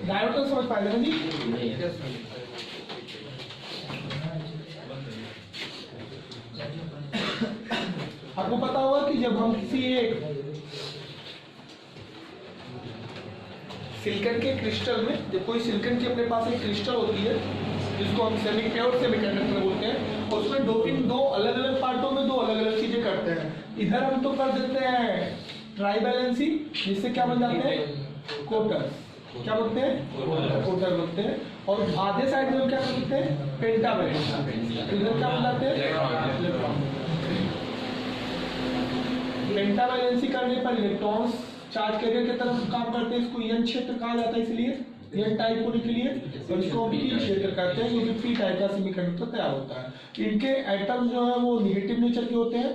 Diode तो समझ पाएगा ना जी। आपको पता होगा कि जब हम किसी एक सिलिकॉन के क्रिस्टल में, जब कोई सिलिकॉन की अपने पास एक क्रिस्टल होती है जिसको हम सेमी प्योर सेमीकंडक्टर बोलते हैं, और उसमें डोपिंग दो अलग अलग पार्टों में दो अलग अलग चीजें करते हैं। इधर हम तो कर देते हैं ट्राइवैलेंसी, जिससे क्या बन जाते हैं कोटर, क्या बोलते हैं कोटर बोलते हैं, और आधे साइड में हम क्या करते हैं पेंटावैलेंसी, इधर क्या बन जाते हैं इलेक्ट्रॉन। पेंटावैलेंसी करने पर इलेक्ट्रॉन्स चार्ज कैरियर की तरफ काम करते हैं, इसको एन क्षेत्र कहा जाता है, इसलिए एन टाइप होने के लिए, और इसको हम पी क्षेत्र कहते हैं क्योंकि पी टाइप का सेमीकंडक्टर तैयार होता है। इनके एटम जो है वो निगेटिव नेचर के होते हैं,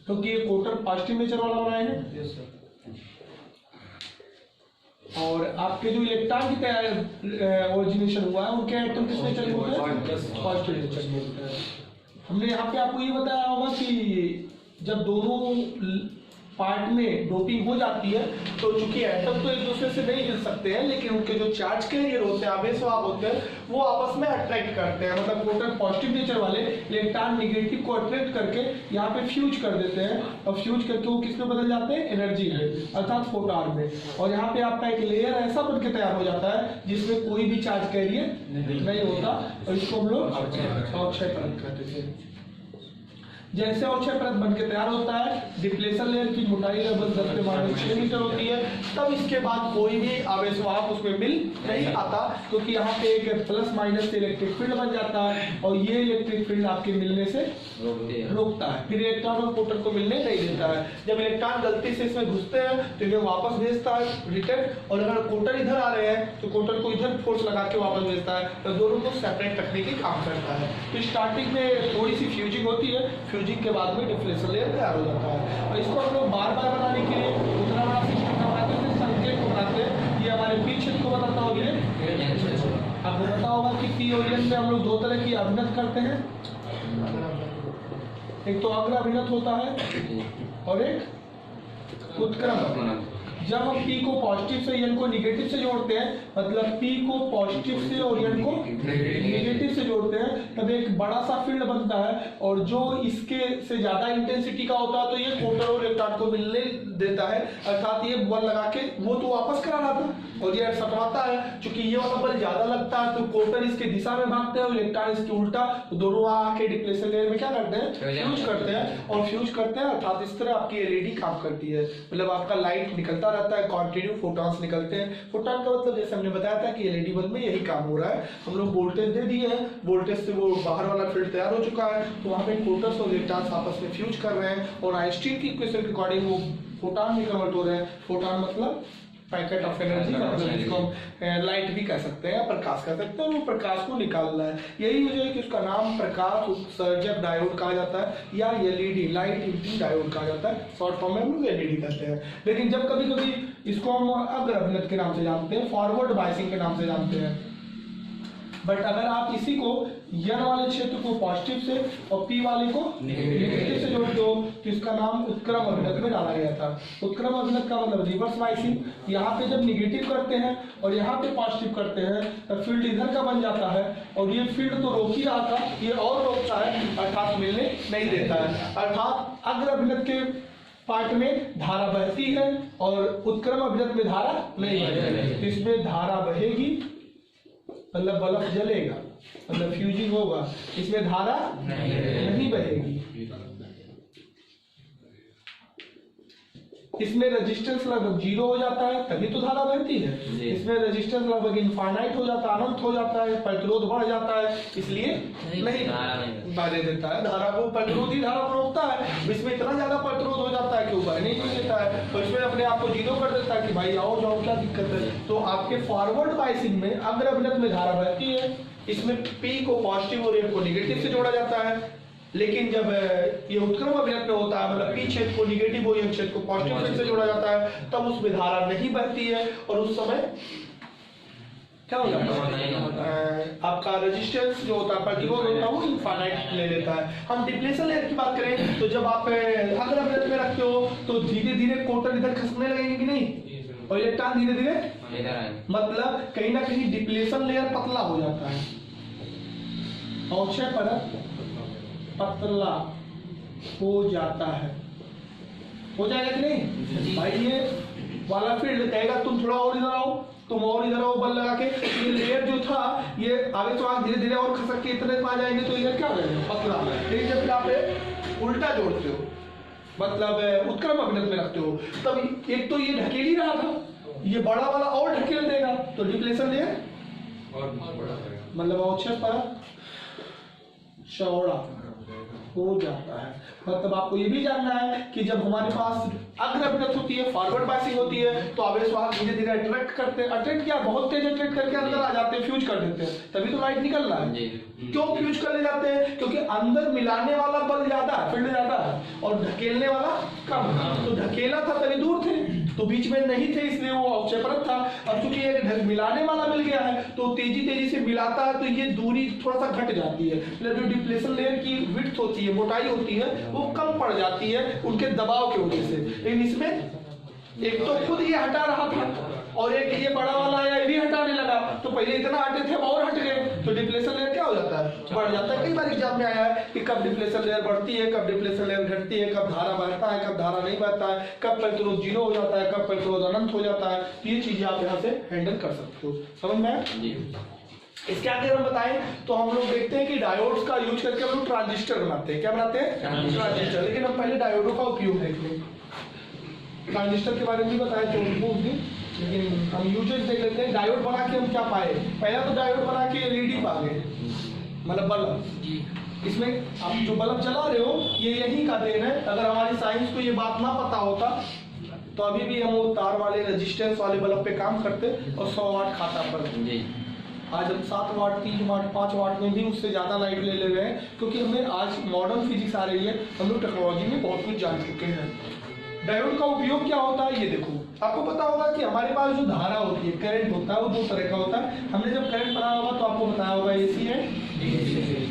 क्योंकि ये कोटर पॉजिटिव नेचर वाला बनाए हैं। और आपके जो इलेक्ट्रॉन की तैयार ओरिजिनेशन हुआ है, उनके एटम किस नेचर के होते हैं पॉजिटिव नेचर के होते हैं। हमने यहाँ पे आपको ये बताया होगा कि जब दोनों पार्ट में डोपिंग हो जाती है तो चूंकि एटम तो एक दूसरे से नहीं हिल सकते हैं, लेकिन उनके जो चार्ज कैरियर होते हैं, आवेश वाहक होते हैं, वो आपस में अट्रैक्ट करते हैं। मतलब कोटर पॉजिटिव नेचर वाले इलेक्ट्रॉन निगेटिव को अट्रैक्ट करके यहाँ पे फ्यूज कर देते हैं, और फ्यूज करके वो किस में बदल जाते हैं एनर्जी में, अर्थात फोटॉन में। और यहाँ पे आपका एक लेयर ऐसा बन के तैयार हो जाता है जिसमें कोई भी चार्ज कैरियर नहीं होता, और इसको हम लोग अक्षय परत कहते थे। जैसे अक्षय परत बनके तैयार होता है, डिप्लेशन लेयर की मोटाई लगभग 10⁻⁶ मीटर होती है, तब इसके बाद कोई भी आवेश वाहक उसमें मिल नहीं आता, क्योंकि यहाँ पे एक प्लस माइनस से इलेक्ट्रिक फील्ड बन जाता है, और ये इलेक्ट्रिक फील्ड आपके मिलने से रोकता है, फिर इलेक्ट्रॉन और कोटर को मिलने नहीं देता है। जब इलेक्ट्रॉन गलती से इसमें घुसते हैं तो इन्हें वापस भेजता है रिटर्न, और अगर कोटर इधर आ रहे हैं तो कोटर को इधर फोर्स लगा के वापस भेजता है, तो दोनों को सेपरेट रखने की काम करता है। तो स्टार्टिंग में थोड़ी सी फ्यूजिंग होती है, फ्यूजिंग के बाद में डिफ्लेशन लेयर तैयार हो जाता है, और इसको हम लोग बार बार बनाने के लिए उतना बड़ा सिस्टम बनाते हैं, संकेत को बनाते हैं। ये हमारे पी क्षेत्र को बताता होगा, आपको पता होगा कि पी और एन में हम लोग दो तरह की अभिनत करते हैं, एक तो अग्र अभिनत होता है और एक उत्क्रम। जब हम P को पॉजिटिव से N को निगेटिव से जोड़ते हैं, मतलब P को पॉजिटिव से और N को निगेटिव से जोड़ते हैं, तब एक बड़ा सा फील्ड बनता है, और जो इसके से ज्यादा इंटेंसिटी का होता है तो ये कोटर और इलेक्ट्रॉन को मिलने देता है, अर्थात ये बल लगा के वो तो वापस करा रहा था और ये सटवाता है। चूंकि ये वाला बल ज्यादा लगता है तो कोटर इसके दिशा में भागते हैं और इलेक्ट्रॉन इसके उल्टा, तो दोनों आके डिप्लेशन लेयर में क्या करते हैं फ्यूज करते हैं, और फ्यूज करते हैं अर्थात इस तरह आपकी एलईडी काम करती है। मतलब आपका लाइट निकलता रहता है, कंटिन्यू फोटॉन्स निकलते हैं। फोटॉन का मतलब जैसे हमने बताया था कि एलईडी बल्ब में यही काम हो रहा है। हम लोग वोल्टेज दे दिए हैं, वोल्टेज से वो बाहर वाला फील्ड तैयार हो चुका है, तो वहाँ पे कोटर्स और इलेक्ट्रॉन्स आपस में फ्यूज कर रहे हैं, और आइंस्टीन की इक्वेशन के अकॉर्डिंग वो फोटॉन में कन्वर्ट हो रहे हैं। फोटॉन मतलब पैकेट ऑफ एनर्जी, मतलब इसको हम लाइट भी कह सकते हैं, प्रकाश कह सकते हैं, वो प्रकाश को निकालना है। यही वजह है कि उसका नाम प्रकाश उत्सर्जक डायोड कहा जाता है, या एलईडी लाइट इमिटिंग डायोड कहा जाता है, शॉर्ट फॉर्म में हम लोग एलईडी कहते हैं। लेकिन जब कभी कभी इसको हम अग्र अभिनत के नाम से जानते हैं, फॉरवर्ड बायसिंग के नाम से जानते हैं। बट अगर आप इसी को N वाले क्षेत्र को पॉजिटिव से और P वाले को नेगेटिव से जोड़ दो तो इसका नाम उत्क्रम अभिनत में डाला गया था। उत्क्रम अभिनत का मतलब रिवर्स बायसिंग। यहाँ पे जब निगेटिव करते हैं और यहाँ पे पॉजिटिव करते हैं तो फील्ड इधर का बन जाता है, और ये फील्ड तो रोक ही रहा था, ये और रोकता है, अर्थात मिलने नहीं देता है। अर्थात अग्र अभिनत के पार्ट में धारा बहती है और उत्क्रम अभिनत में धारा नहीं बहेगी। इसमें धारा बहेगी मतलब बल्ब जलेगा, मतलब फ्यूजिंग होगा, इसमें धारा नहीं बहेगी। इसमें रेजिस्टेंस लगभग 0 हो जाता है, तभी तो धारा बहती है। इसमें रेजिस्टेंस लगभग इनफाइनाइट हो जाता है, अनंत हो जाता है, प्रतिरोध बढ़ जाता है, इसलिए नहीं बहने देता है। धारा को प्रतिरोधी धारा को रोकता है, इसमें इतना ज्यादा प्रतिरोध हो जाता है कि वो बहने नहीं देता है, तो इसमें अपने आप को 0 कर देता है कि भाई आओ जाओ क्या दिक्कत है। तो आपके फॉरवर्ड बायसिंग में अग्र अभिनत में धारा बहती है, इसमें P को पॉजिटिव और N को निगेटिव से जोड़ा जाता है। लेकिन जब ये उत्क्रम अभिनत में होता है, मतलब P क्षेत्र को निगेटिव और N क्षेत्र को पॉजिटिव फील्ड से जोड़ा जाता है, तब उसमें धारा नहीं बहती है, और उस समय क्या हो जाता है आपका रेजिस्टेंस जो होता है, प्रतिरोध होता है, वो इनफाइनाइट ले लेता है। हम डिप्लेशन लेयर की बात करें तो जब आप अग्र अभिनत में रखते हो तो धीरे धीरे कोटर इधर खसकने लगेंगे कि नहीं, और इलेक्ट्रॉन धीरे धीरे मतलब कहीं ना कहीं डिप्लेशन लेयर पतला हो जाता है, अवक्षय परत पतला हो जाता है, हो जाएगा कि नहीं भाई? ये वाला फील्ड कहेगा तुम थोड़ा और इधर आओ, तुम और इधर आओ, बल लगा के ये लेयर जो था ये आगे तो आगे धीरे धीरे और खसक के इतने पा जाएंगे तो ये क्या रहेगा? पतला। लेकिन जब आप उल्टा जोड़ते हो मतलब उत्क्रम अभिनत में रखते हो तब एक तो ये ढकेल ही रहा था, ये बड़ा वाला और ढकेल देगा तो डिप्लेशन लेयर और मतलब अवक्षय परत चौड़ा हो जाता है। मतलब आपको ये भी जानना है कि जब हमारे पास अग्र अभिनत होती है, फॉरवर्ड पासिंग होती है तो आवेश वाहक धीरे धीरे अट्रैक्ट करते हैं, अट्रैक्ट क्या बहुत तेज अट्रैक्ट करके अंदर आ जाते हैं, फ्यूज कर देते हैं, तभी तो लाइट निकल रहा है। क्यों फ्यूज करने जाते हैं? क्योंकि अंदर मिलाने वाला बल ज्यादा है, फील्ड ज्यादा है और ढकेलने वाला कम है। तो ढकेला था तभी दूर थे तो बीच में नहीं थे इसलिए वो अवक्षय परत था। अब चूंकि एक मिलाने वाला मिल गया है तो तेजी से मिलाता है तो ये दूरी थोड़ा सा घट जाती है, मतलब जो डिप्लेशन लेयर की विड्थ होती है, मोटाई होती है वो कम पड़ जाती है उनके दबाव की वजह से। लेकिन इसमें एक तो खुद ये हटा रहा था और एक ये बड़ा वाला है ये भी हटाने लगा, तो पहले इतना हटे थे और हट गए तो डिप्लेशन लेयर क्या हो जाता है? बढ़ जाता है। कई बार एग्जाम में आया है कि कब डिप्लेशन लेयर बढ़ती है, कब डिप्लेशन लेयर घटती है, कब धारा बढ़ता है, कब धारा नहीं बढ़ता है, कब प्रतिरोध 0 हो जाता है, कब प्रतिरोध अनंत हो जाता है। तो ये चीजें आप यहाँ से हैंडल कर सकते हो, समझ में आया? इसके आगे हम बताएं तो हम लोग देखते हैं कि डायोड्स का यूज करके हम लोग ट्रांजिस्टर बनाते हैं। क्या बनाते हैं? ट्रांजिस्टर। लेकिन हम पहले डायोडों का उपयोग देख लें। ट्रांजिस्टर के बारे में भी बताया तो उनको उस दिन, लेकिन हम यूजेस देख लेते हैं। डायोड बना के हम क्या पाए? पहला तो डायोड बना के एलईडी पा गए, मतलब बल्ब। इसमें आप जो बल्ब चला रहे हो ये यही का देन है। अगर हमारी साइंस को ये बात ना पता होता तो अभी भी हम वो तार वाले रेजिस्टेंस वाले बल्ब पे काम करते और 100 वाट खाता पर। आज हम 7 वाट 3 वाट 5 वाट में भी उससे ज़्यादा लाइट ले रहे हैं क्योंकि हमें आज मॉडर्न फिजिक्स आ रही है, हम लोग टेक्नोलॉजी में बहुत कुछ जान चुके हैं। डायोड का उपयोग क्या होता है ये देखो, आपको पता होगा कि हमारे पास जो धारा होती है, करंट होता है, वो 2 तरह का होता है। हमने जब करंट पढ़ा होगा तो आपको बताया होगा एसी है डीसी।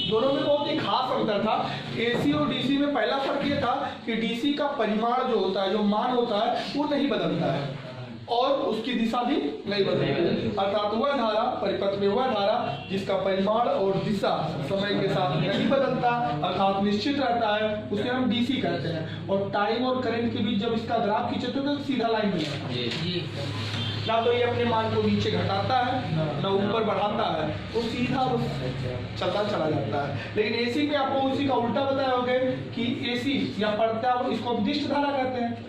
दोनों में बहुत ही खास अंतर था। एसी और डीसी में पहला फर्क ये था कि डीसी का परिमाण जो होता है, जो मान होता है वो नहीं बदलता है और उसकी दिशा भी नहीं बदलती, अर्थात वह धारा परिपथ में वह धारा जिसका परिमाण और दिशा समय के साथ नहीं बदलता अर्थात निश्चित रहता है उसे हम डीसी कहते हैं। और टाइम और करंट के बीच जब इसका ग्राफ खींचते तो सीधा लाइन मिलेगा, ना तो ये अपने मान को नीचे घटाता है ना ऊपर बढ़ाता है, वो सीधा चलता चला जाता है। लेकिन एसी में आपको उसी का उल्टा बताया होगा कि एसी या इसको विशिष्ट धारा कहते हैं,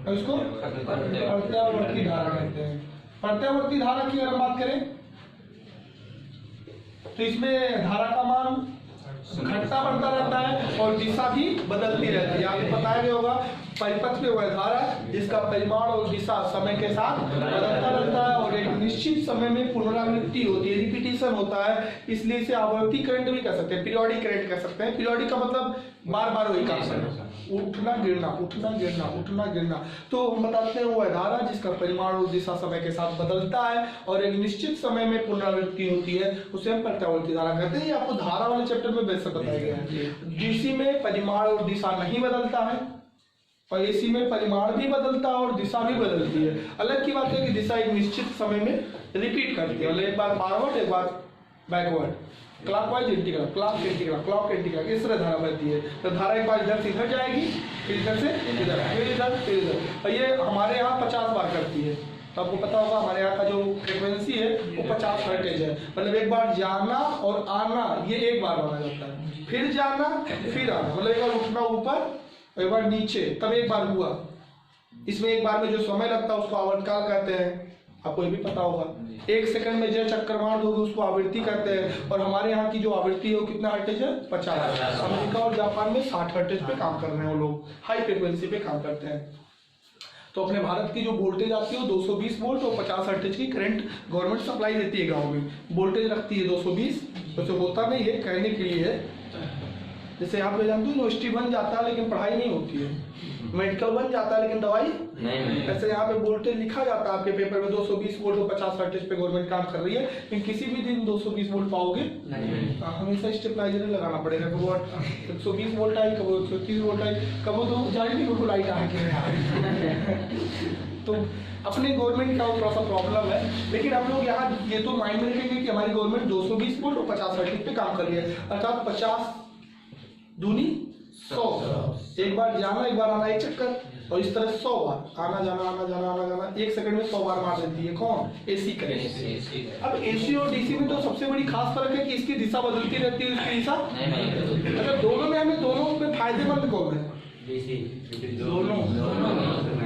इसको प्रत्यावर्ती धारा कहते हैं। प्रत्यावर्ती धारा की अगर हम बात करें तो इसमें धारा का मान घटता बढ़ता रहता है और दिशा भी बदलती रहती है। आपको बताया गया होगा परिपथ में वह धारा जिसका परिमाण और दिशा समय के साथ बदलता रहता है और एक निश्चित समय में पुनरावृत्ति होती है, रिपीटिशन होता है, इसलिए इसे आवर्ती करंट भी कह सकते हैं, पीरियोडिक करंट कह सकते हैं। पीरियोडिक का मतलब बार बार वही काम करना, उठना गिरना उठना गिरना उठना गिरना। तो हम बताते हैं वह धारा जिसका परिमाण और दिशा समय के साथ बदलता है और एक निश्चित समय में पुनरावृत्ति होती है, उसे हम प्रत्यावर्ती धारा कहते हैं। ये आपको धारा वाले चैप्टर में वैसे बताया गया है। डीसी में परिमाण और दिशा नहीं बदलता है और एसी में परिमाण भी बदलता है और दिशा भी बदलती है। अलग की बात है कि दिशा एक निश्चित समय में रिपीट करती है, मतलब एक बार फॉरवर्ड एक बार backward, clockwise integral, clock integral, clock integral, इस तरह धारा बहती है। तो धारा एक बार इधर से इधर जाएगी, फिर इधर से इधर, फिर इधर फिर इधर, और ये हमारे यहाँ 50 बार करती है। तो आपको पता होगा हमारे यहाँ का जो फ्रिक्वेंसी है वो 50 हर्ट्ज है, मतलब एक बार जाना और आना ये एक बार माना जाता है, फिर जाना फिर आना, मतलब एक बार उठना ऊपर एक बार नीचे, तब एक बार हुआ। इसमें एक बार में जो समय लगता है उसको आवर्तकाल कहते हैं, आपको ये भी पता होगा। 1 सेकंड में जो चक्कर मार दोगे उसको आवृत्ति कहते हैं। और हमारे यहाँ की जो आवृत्ति है वो कितना हर्ट्ज है? 50। अमेरिका और जापान में 60 हर्ट्ज पे काम कर रहे हैं वो लोग, हाई फ्रिक्वेंसी पे काम करते हैं। तो अपने भारत की जो वोल्टेज आती है वो 220 वोल्ट और 50 हर्ट्ज की करंट गवर्नमेंट सप्लाई देती है। गाँव में वोल्टेज रखती है 220, वैसे होता नहीं है, कहने के लिए है। जैसे आप लोग जानते हो यूनिवर्सिटी बन जाता है लेकिन पढ़ाई नहीं होती है, मेडिकल बन जाता है लेकिन दवाई नहीं। ऐसे यहाँ पे वोल्टेज लिखा जाता है आपके पेपर में 220 वोल्ट और 50 हर्ट्ज पे गवर्नमेंट काम कर रही है, लेकिन किसी भी दिन 220 वोल्ट पाओगे नहीं, हमेशा स्टेबलाइजर लगाना पड़ेगा। कब 120 वोल्ट आई, कब 130 वोल्ट आई, कब तो जाने नहीं लाइट आ। तो तो अपने गवर्नमेंट का वो थोड़ा सा प्रॉब्लम है, लेकिन हम लोग यहाँ ये तो माइंड में रखेंगे कि हमारी गवर्नमेंट 220 वोल्ट और 50 वोल्ट पे काम कर रही है, अर्थात 50 दूनी 100, एक बार जाना एक बार आना एक चक्कर, और इस तरह 100 बार आना जाना आना जाना आना जाना, एक सेकंड में 100 बार मार देती है। कौन? AC current. अब एसी और डीसी में तो सबसे बड़ी खास फर्क है कि इसकी दिशा बदलती रहती है, उसकी दिशा अगर दोनों में हमें दोनों में फायदेमंद कौन है? दोनों,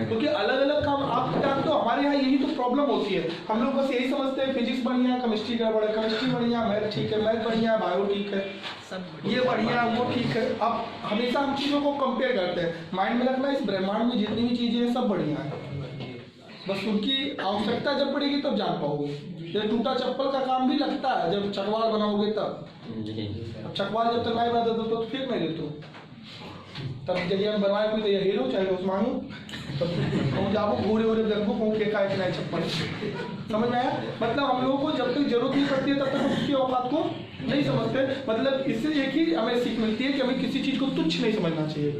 क्योंकि अलग अलग काम आप जानते हो। हमारे यहाँ यही तो प्रॉब्लम होती है, हम लोग बस यही समझते हैं फिजिक्स बढ़िया है, केमिस्ट्री गड़बड़ है, केमिस्ट्री बढ़िया, मैथ ठीक है, मैथ बढ़िया है, बायो ठीक है, ये बढ़िया वो ठीक है। अब हमेशा हम चीजों को कंपेयर करते हैं, माइंड में रखना इस ब्रह्मांड में जितनी भी चीजें हैं सब बढ़िया है, बस उनकी आवश्यकता जब पड़ेगी तब जान पाओगे। ये टूटा चप्पल का काम भी लगता है जब चकवाल बनाओगे तब। अब चकवाल जब तक नहीं बना देते तो फिर नहीं देते, तब जब हम बनवाए कोई तो ये हीरो चाहे उस मांगो तब जाओ घूरे उरे देखो कौन फेंका है कि नहीं चप्पल। समझ में आया? मतलब हम लोगों को जब तक जरूरत नहीं पड़ती है तब तक उसकी औकात को नहीं समझते। मतलब इससे एक ही हमें सीख मिलती है कि हमें किसी चीज को तुच्छ नहीं समझना चाहिए,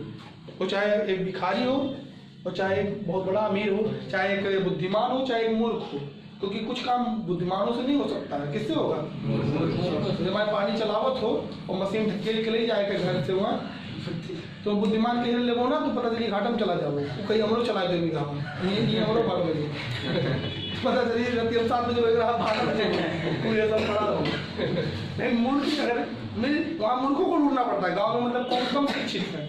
वो चाहे एक भिखारी हो, और चाहे एक बहुत बड़ा अमीर हो, चाहे एक बुद्धिमान हो, चाहे एक मूर्ख हो, क्योंकि कुछ काम बुद्धिमानों से नहीं हो सकता है। किससे होगा? हमारे पानी चलावत हो और मशीन ढकेल के ले जाए घर से वहाँ, तो बुद्धिमान के हिल लेवो ना तो पता चली घाटम चला जाओ, कहीं हमरो चला देगी गाँव ये हमरो भाग लगे पता चली रतिया 7 बजे लग रहा भाग पूरे सब पड़ा हो। नहीं मूर्ख अगर नहीं वहाँ मूर्खों को ढूंढना पड़ता है गाँव में, मतलब कौन कम शिक्षित है,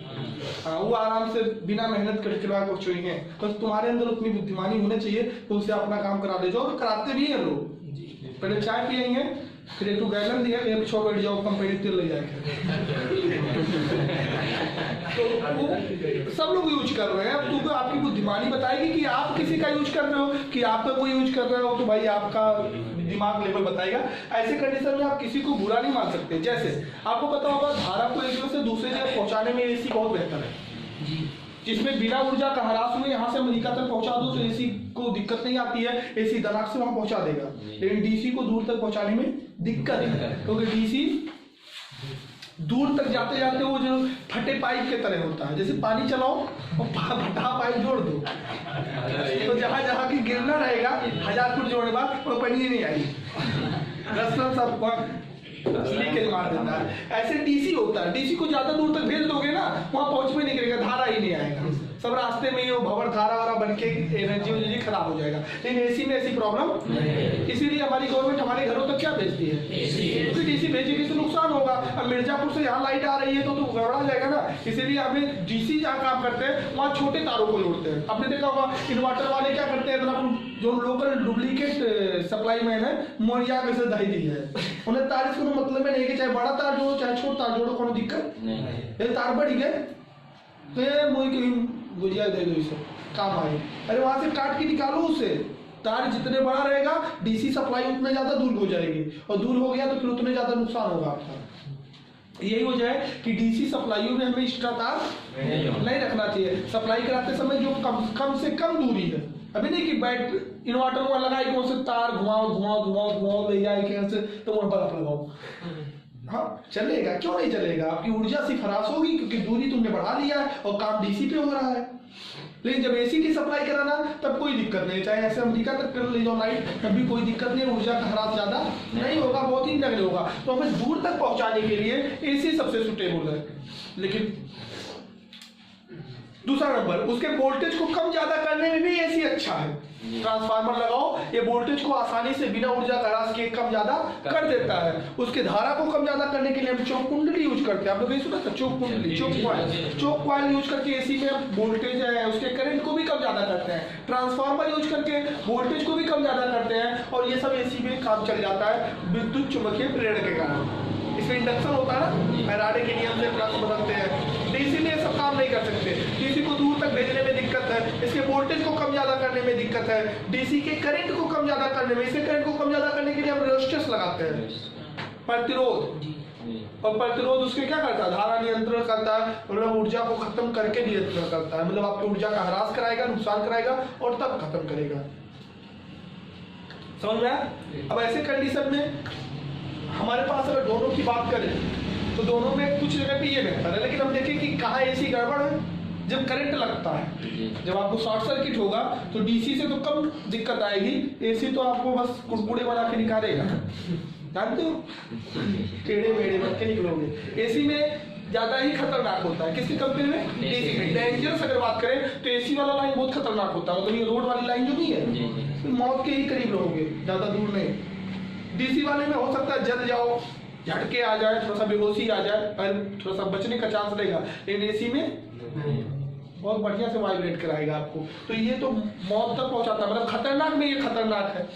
हाँ वो आराम से बिना मेहनत करके को चाहिए, बस तुम्हारे अंदर उतनी बुद्धिमानी होनी चाहिए तो उससे अपना काम करा दे जाओ। और कराते भी हैं लोग, पहले चाय पियेंगे फिर एक गैलन दिया एक छोड़ बैठ जाओ कंपनी तेल ले जाएंगे तो सब लोग यूज कर रहे हैं। अब तुमको आपकी बुद्धिमानी बताएगी कि आप किसी का यूज कर रहे हो कि आप कोई यूज कर रहे हो, तो भाई आपका दिमाग लेवल बताएगा। ऐसे कंडीशन में आप किसी को बुरा नहीं मान सकते। जैसे आपको पता होगा धारा को एक जगह से दूसरे जगह पहुंचाने में एसी बहुत बेहतर है, जिसमें बिना ऊर्जा का ह्रास हुए यहाँ से अमेरिका तक पहुंचा दो तो एसी को दिक्कत नहीं आती है, एसी दराज से वहां पहुंचा देगा। लेकिन डीसी को दूर तक पहुंचाने में दिक्कत है, क्योंकि डीसी दूर तक जाते जाते वो जो फटे पाइप के तरह होता है, जैसे पानी चलाओ और फटा पाइप जोड़ दो तो जहां जहां की गिरना रहेगा 1000 फुट जोड़ने बाद वो पानी नहीं आएगी, रस्ता सब लीकेज मार देता है। ऐसे डीसी होता है, डीसी को ज्यादा दूर तक भेज दोगे ना वहां पहुंच में नहीं करेगा, धारा ही नहीं आएगा, सब रास्ते में वो भंवर धारा वारा बन के एनर्जी खराब हो जाएगा। लेकिन एसी में ऐसी प्रॉब्लम, इसीलिए हमारी गवर्नमेंट हमारे घरों तक क्या भेजती है? क्योंकि डीसी भेजेगी तो नुकसान होगा। अब मिर्जापुर से यहाँ लाइट आ रही है तो गड़बड़ा जाएगा ना, इसीलिए हमें डीसी जहाँ काम करते हैं वहाँ छोटे तारों को जोड़ते हैं। आपने देखा होगा इन्वर्टर वाले क्या करते हैं, जो लोकल डुप्लीकेट सप्लाई मैन है मोरिया में से दही दी है, उन्हें तार इसको मतलब में नहीं कि चाहे बड़ा तार जोड़ो चाहे छोटा तार जोड़ो कोनो दिक्कत नहीं, तार बढ़ गए तो मोई गुजिया दे दो, इसे काम आए। अरे वहां से काट के निकालो उसे, तार जितने बड़ा रहेगा डीसी सप्लाई उतने ज्यादा दूर हो जाएगी, और दूर हो गया तो फिर उतने ज्यादा नुकसान होगा आपका। यही वजह है कि डीसी सप्लाईयों में हमें एक्स्ट्रा तार नहीं रखना चाहिए। सप्लाई कराते समय जो कम से कम दूरी है, अभी नहीं कि बैट इन्वर्टर में लगाए कि उससे तार घुमाओ घुमाओ घुमाओ घुमाओ ले जाए कैसे तो वहां बल्ब लगाओ, हाँ चलेगा, क्यों नहीं चलेगा? आपकी ऊर्जा सिर्फ ह्रास होगी क्योंकि दूरी तुमने बढ़ा लिया है और काम डीसी पे हो रहा है। लेकिन जब एसी की सप्लाई कराना तब कोई दिक्कत नहीं, चाहे ऐसे अमेरिका तक कर ले जाओ लाइट तब भी कोई दिक्कत नहीं, ऊर्जा का ह्रास ज्यादा नहीं होगा, बहुत ही नगण्य होगा। तो हमें दूर तक पहुंचाने के लिए एसी सबसे सुटेबल है। लेकिन दूसरा नंबर, उसके वोल्टेज को कम ज्यादा करने में भी एसी अच्छा है। ट्रांसफार्मर लगाओ, ये वोल्टेज को आसानी से बिना ऊर्जा का ह्रास के कम ज्यादा कर देता है। उसके धारा को कम ज्यादा करने के लिए हम चौक कुंडली यूज करते हैं। आप लोग ये सुना था? चौक कुंडली, चौक कॉइल यूज करके एसी में वोल्टेज है उसके करंट को भी कम ज्यादा करते हैं। ट्रांसफार्मर यूज करके वोल्टेज को भी कम ज्यादा करते हैं, और ये सब एसी में काम चल जाता है विद्युत चुंबकीय प्रेरण के कारण। इसमें इंडक्शन होता है ना, फैराडे के नियम से फ्लक्स बदलते हैं। डीसी में सब काम नहीं कर सकते, डीसी को दूर तक भेजने में दिक्कत है, इसके वोल्टेज को कम ज्यादा करने में दिक्कत है, डीसी के करंट को कम ज्यादा करने में, इसके करंट को कम ज्यादा करने के लिए हम रेजिस्टेंस लगाते हैं, प्रतिरोध। और प्रतिरोध उसके क्या करता है? धारा नियंत्रण करता है, मतलब ऊर्जा को खत्म करके नियंत्रण करता है, मतलब आपकी ऊर्जा का ह्रास कराएगा, नुकसान कराएगा और तब खत्म करेगा। समझ में आया? अब ऐसे कंडीशन में हमारे पास अगर दोनों की बात करें तो दोनों में कुछ जगह पे ये बेहतर है, लेकिन हम देखें कि कहाँ एसी गड़बड़ है, जब करंट लगता है, जब आपको शॉर्ट सर्किट होगा तो डीसी से तो कम दिक्कत आएगी, एसी तो आपको बस कुड़कुड़े बना के निकालेगा, जानते हो, टेढ़े मेढ़े बन के निकलोगे। एसी में ज्यादा ही खतरनाक होता है, किसकी कंपेयर में, डीसी में। डेंजरस अगर बात करें तो एसी वाला लाइन बहुत खतरनाक होता है, मतलब ये रोड वाली लाइन जो नहीं है, तो मौत के ही करीब रहोगे, ज्यादा दूर नहीं। डीसी वाले में हो सकता है जल जाओ, झटके आ जाए, थोड़ा सा बेहोशी आ जाए, और थोड़ा सा बचने का चांस रहेगा, लेकिन एसी में बहुत बढ़िया से वाइब्रेट कराएगा आपको, तो ये तो मौत तक पहुंचाता है, मतलब खतरनाक में ये खतरनाक है।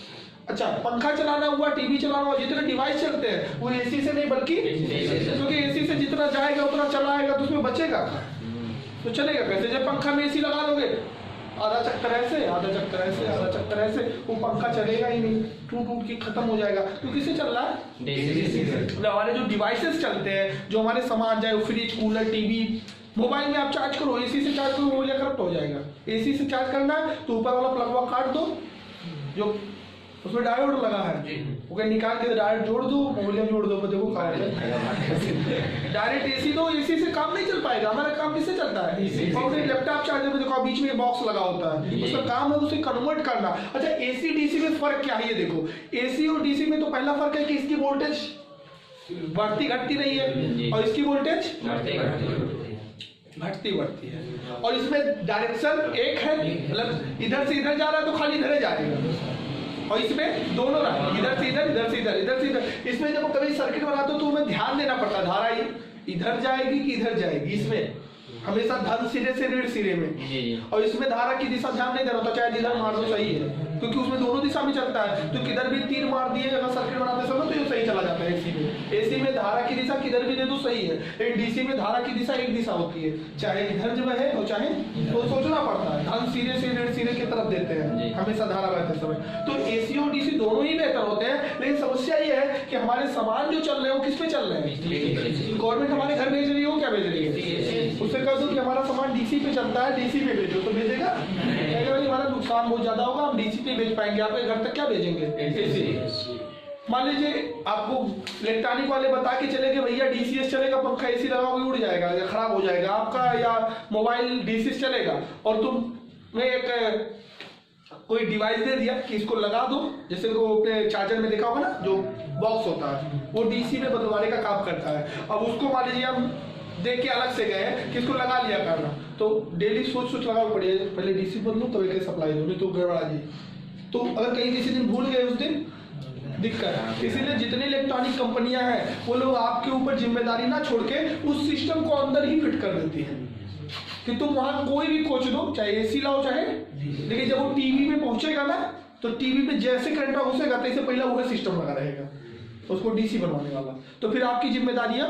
अच्छा, पंखा चलाना हुआ, टीवी चलाना हुआ, जितने डिवाइस चलते हैं वो एसी से नहीं बल्कि, क्योंकि एसी से जितना जाएगा उतना चलाएगा, तो उसमें बचेगा, तो चलेगा कैसे? जब पंखा में एसी लगा दोगे, आधा चक्कर ऐसे, आधा चक्कर ऐसे, आधा चक्कर ऐसे, वो पंखा चलेगा ही नहीं, टूट टूट के खत्म हो जाएगा। तो किससे चल रहा है? हमारे जो डिवाइसेस चलते हैं, जो हमारे सामान, चाहे फ्रिज, कूलर, टीवी, मोबाइल में आप चार्ज करो, एसी से चार्ज करो, वो करप्ट हो जाएगा। एसी से चार्ज करना है तो ऊपर वाला प्लगवा काट दो, जो उसमें डायोड लगा है, वो निकाल के डायोड जोड़ दो, मोबाइल जोड़ दो, देखो डायरेक्ट एसी दो, एसी से काम नहीं चल पाएगा। हमारा काम किससे चलता है? और लैपटॉप चार्जर में देखो बीच में बॉक्स लगा होता है, उसका काम है उसे कन्वर्ट करना। अच्छा, एसी डीसी में फर्क क्या है ये देखो। एसी और डीसी में तो पहला फर्क है कि इसकी वोल्टेज बढ़ती घटती नहीं है, और इसकी वोल्टेज घटती बढ़ती है, और इसमें डायरेक्शन एक है, मतलब इधर से इधर जा रहा है तो खाली इधर जाएगा, और इसमें दोनों रहा, इधर से इधर, इधर से इधर, इधर से इधर। इसमें जब कभी सर्किट बनाते हो तो हमें ध्यान देना पड़ता है, धारा इधर जाएगी कि इधर जाएगी, इसमें हमेशा धन सिरे से ऋण सिरे में, और इसमें धारा की दिशा ध्यान नहीं देना होता, चाहे जिधर मार दो सही है, क्योंकि उसमें दोनों दिशा में चलता है। तो किधर भी तीर मार दिए अगर सर्किट बनाते समय तो ये सही चला जाता है। एसी में, एसी में धारा की दिशा किधर भी दे दो सही है, लेकिन डीसी में धारा की दिशा एक दिशा होती है, चाहे इधर जो है और चाहे, तो सोचना पड़ता है, धन सिरे से ऋण सिरे की तरफ देते हैं हमेशा धारा बहते समय। तो एसी और डीसी दोनों ही बेहतर होते हैं, लेकिन समस्या ये है कि हमारे सामान जो चल रहे हो किस पे चल रहे हैं? गवर्नमेंट हमारे घर भेज रही हो, क्या भेज रही है? उससे कह दो कि हमारा सामान डीसी पे चलता है, डीसी पे भेजो, तो भेजेगा? भाई हमारा नुकसान बहुत ज्यादा होगा, हम डीसी पे भेज पाएंगे, आपके घर तक क्या भेजेंगे? एसी। मान लीजिए आपको इलेक्ट्रॉनिक वाले बता के चले कि भैया डीसीएस चलेगा, पंखा एसी लगाओगे उड़ जाएगा या खराब हो जाएगा आपका, या मोबाइल डीसीएस चलेगा, और तुम एक कोई डिवाइस दे दिया कि इसको लगा दो, जैसे वो अपने चार्जर में देखा होगा ना, जो बॉक्स होता है वो डीसी में बदलवाने का काम करता है। अब उसको मान लीजिए हम देख के अलग से गए कि इसको लगा लिया करना, तो डेली सोच लगाना पड़ेगा, पहले डीसी बदलूं तब एक सप्लाई दो, नहीं तो गड़बड़ा जी। तो अगर कहीं किसी दिन भूल गए उस दिन दिक्कत। इसीलिए जितनी इलेक्ट्रॉनिक कंपनियां हैं वो लोग आपके ऊपर जिम्मेदारी ना छोड़ के उस सिस्टम को अंदर ही फिट कर देती है कि तुम वहां कोई भी खोज दो, चाहे एसी लाओ चाहे, लेकिन जब वो टीवी में पहुंचेगा ना तो टीवी में जैसे करंट घुसेगा तो इससे पहले वो सिस्टम लगा रहेगा उसको डीसी बनवाने वाला, तो फिर आपकी जिम्मेदारियां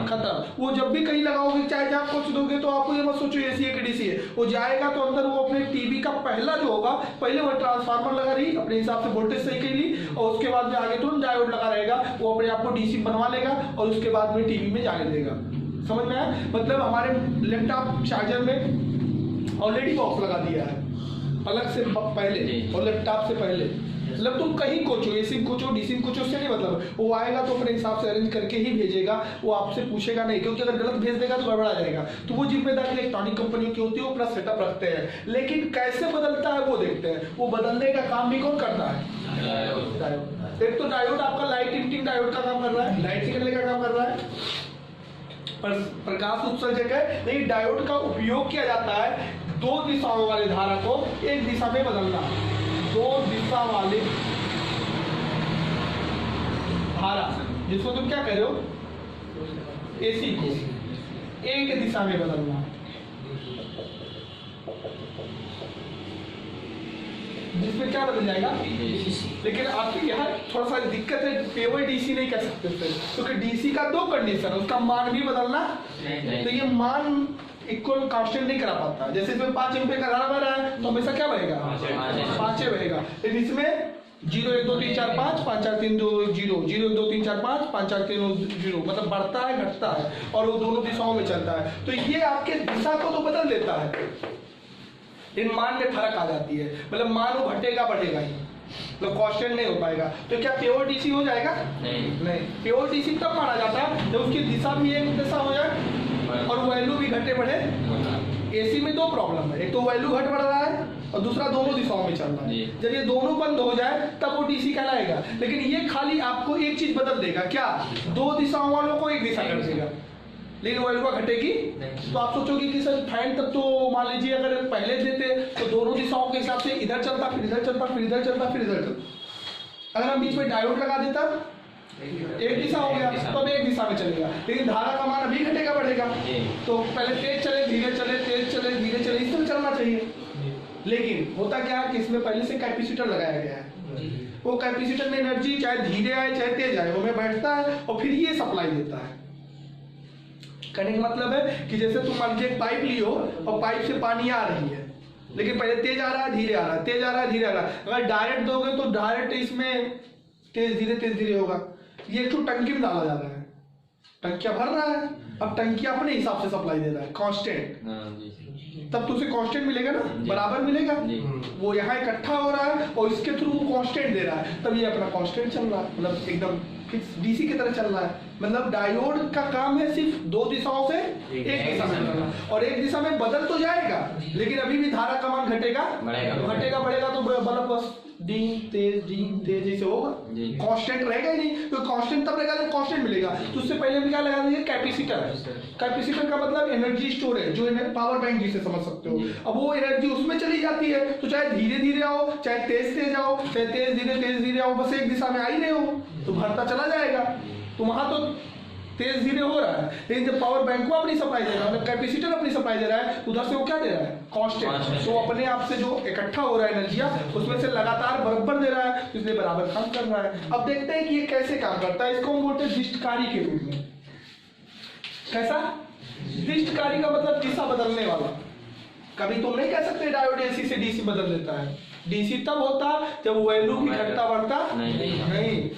खत्म। वो जब भी कहीं लगाओगे, चाहे जहाँ कुछ दोगे, तो आपको ये मत सोचो एसी है कि डीसी है, वो जाएगा तो अंदर वो अपने टीवी का पहला जो होगा, पहले वो ट्रांसफार्मर लगा रही, अपने हिसाब से वोल्टेज सही कर ली, और उसके बाद में आगे तुरंत डायोड लगा रहेगा, वो अपने आप को डीसी बनवा लेगा और उसके बाद में टीवी में जाने देगा। समझ में आया? मतलब हमारे लैपटॉप चार्जर में ऑलरेडी बॉक्स लगा दिया है अलग से पहले, और लैपटॉप से पहले, मतलब तुम कहीं कोचो, एसी कोचो, डीसी कोचो, उससे नहीं मतलब, वो आएगा तो अपने हिसाब से अरेंज करके ही भेजेगा, वो आपसे पूछेगा नहीं, क्योंकि अगर गलत भेज देगा तो गड़बड़ा जाएगा। तो वो जिम्मेदारी इलेक्ट्रॉनिक कंपनियों की होती है, वो अपना सेटअप रखते हैं, लेकिन कैसे बदलता है वो देखते हैं। वो बदलने का काम भी कौन करता है? डायोड। एक तो डायोड आपका लाइट इमिटिंग डायोड का काम कर रहा है, लाइट निकलने का काम कर रहा है, प्रकाश उत्सर्जक है, लेकिन डायोड का उपयोग किया जाता है दो दिशाओं वाली धारा को एक दिशा में बदलना। दो दिशा वाली धारा जिसको तुम क्या कह रहे हो, एसी को एक दिशा में बदलना, जिसमें क्या बदल जाएगा? लेकिन आपकी यहाँ थोड़ा सा दिक्कत है, केवल डीसी नहीं कह सकते क्योंकि डीसी का दो कंडीशन है, उसका मान भी बदलना, तो ये मान इक्वल कांस्टेंट नहीं करा पाता। जैसे इसमें 5 रुपए का धारा बह रहा है तो हमेशा क्या बहेगा? 5 बहेगा, लेकिन इसमें 0 1 2 3 4 5 5 4 3 2 0 0 1 2 3 4 5 5 4 3 0, मतलब बढ़ता है घटता है, और वो दोनों दिशाओं में चलता है। तो ये आपके दिशा को तो बदल देता है, इन मान में फर्क आ जाती है, मतलब मान वो घटेगा बढ़ेगा ही, मतलब कांस्टेंट नहीं हो पाएगा। तो क्या प्योर डीसी हो जाएगा? नहीं। प्योर डीसी तब माना जाता है जब उसकी दिशा भी एक दिशा हो जाए और वैल्यू भी घटे बढ़े एसी में दो प्रॉब्लम है, एक तो वैल्यू घट बढ़ रहा है और दूसरा दोनों दिशाओं में चल रहा है। जब ये दोनों बंद हो जाए तब वो डीसी कहलाएगा। लेकिन ये खाली आपको एक चीज बदल देगा, क्या? दो दिशाओं वालों को एक दिशा कर देगा, लेकिन वैल्यू घटेगी। तो आप सोचोगे कि सर फैन तब तो मान लीजिए अगर पहले देते तो दोनों दिशाओं के हिसाब से इधर चलता फिर इधर चलता फिर इधर चलता फिर इधर चलता। अगर हम बीच में डायोड लगा देता एक दिशा हो गया तो अब एक दिशा में चलेगा, लेकिन धारा का मान अभी घटेगा बढ़ेगा। तो पहले तेज चले धीरे चले, तेज चले धीरे चले, इस तरह चलना चाहिए। लेकिन होता क्या है कि इसमें पहले से कैपेसिटर लगाया गया है, वो कैपेसिटर में एनर्जी चाहे धीरे आए चाहे तेज आए वो में बैठता है और फिर ये सप्लाई देता है। कहने का मतलब है कि जैसे तुम मान लीजिए एक पाइप लियो और पाइप से पानी आ रही है, लेकिन पहले तेज आ रहा है धीरे आ रहा है, तेज आ रहा है धीरे आ रहा है। अगर डायरेक्ट दोगे तो डायरेक्ट इसमें तेज धीरे होगा। ये एक तो टंकी में डाला जा रहा है, टंकिया भर रहा है, अब टंकिया अपने हिसाब से सप्लाई दे रहा है कांस्टेंट, तब तो उसे कांस्टेंट मिलेगा ना, बराबर मिलेगा। वो यहाँ इकट्ठा हो रहा है और इसके थ्रू वो कांस्टेंट दे रहा है, तब ये अपना कांस्टेंट चल रहा है, मतलब एकदम फिक्स डीसी की तरह चल रहा है। मतलब डायोड का काम है सिर्फ दो दिशाओं से एक दिशा में बदलना, और एक दिशा में बदल तो जाएगा लेकिन अभी भी धारा का मान घटेगा बढ़ेगा तो बल्ब बस डीम तेज ऐसे होगा, कांस्टेंट रहेगा ही नहीं। तो कांस्टेंट तब रहेगा जब कांस्टेंट मिलेगा। तो उससे पहले हम क्या लगा देंगे? कैपेसिटर। कैपेसिटर का मतलब एनर्जी स्टोरेज, जो पावर बैंक जिसे समझ सकते हो। अब वो एनर्जी उसमें चली जाती है, तो चाहे धीरे धीरे आओ चाहे तेज आओ चाहे तेज धीरे आओ, बस एक दिशा में आ ही रहे हो तो भरता चला जाएगा। तो वहां तो तेज धीरे हो रहा है, लेकिन जब पावर बैंक को अपनी सप्लाई दे रहा है, मतलब कैपेसिटर अपनी सप्लाई दे रहा है, उधर से वो क्या दे रहा है? कांस्टेंट। तो अपने आप से जो इकट्ठा हो रहा है एनर्जिया उसमें से लगातार बराबर दे रहा है, इसलिए बराबर काम कर रहा है। अब देखते हैं कि ये कैसे काम करता है। इसको हम बोलते हैं दिष्टकारी के रूप में। कैसा? दिष्टकारी का मतलब दिशा बदलने वाला। कभी तुम नहीं कह सकते डायोड एसी से डीसी बदल देता है। डीसी तब होता जब वैल्यू भी घटता बढ़ता नहीं।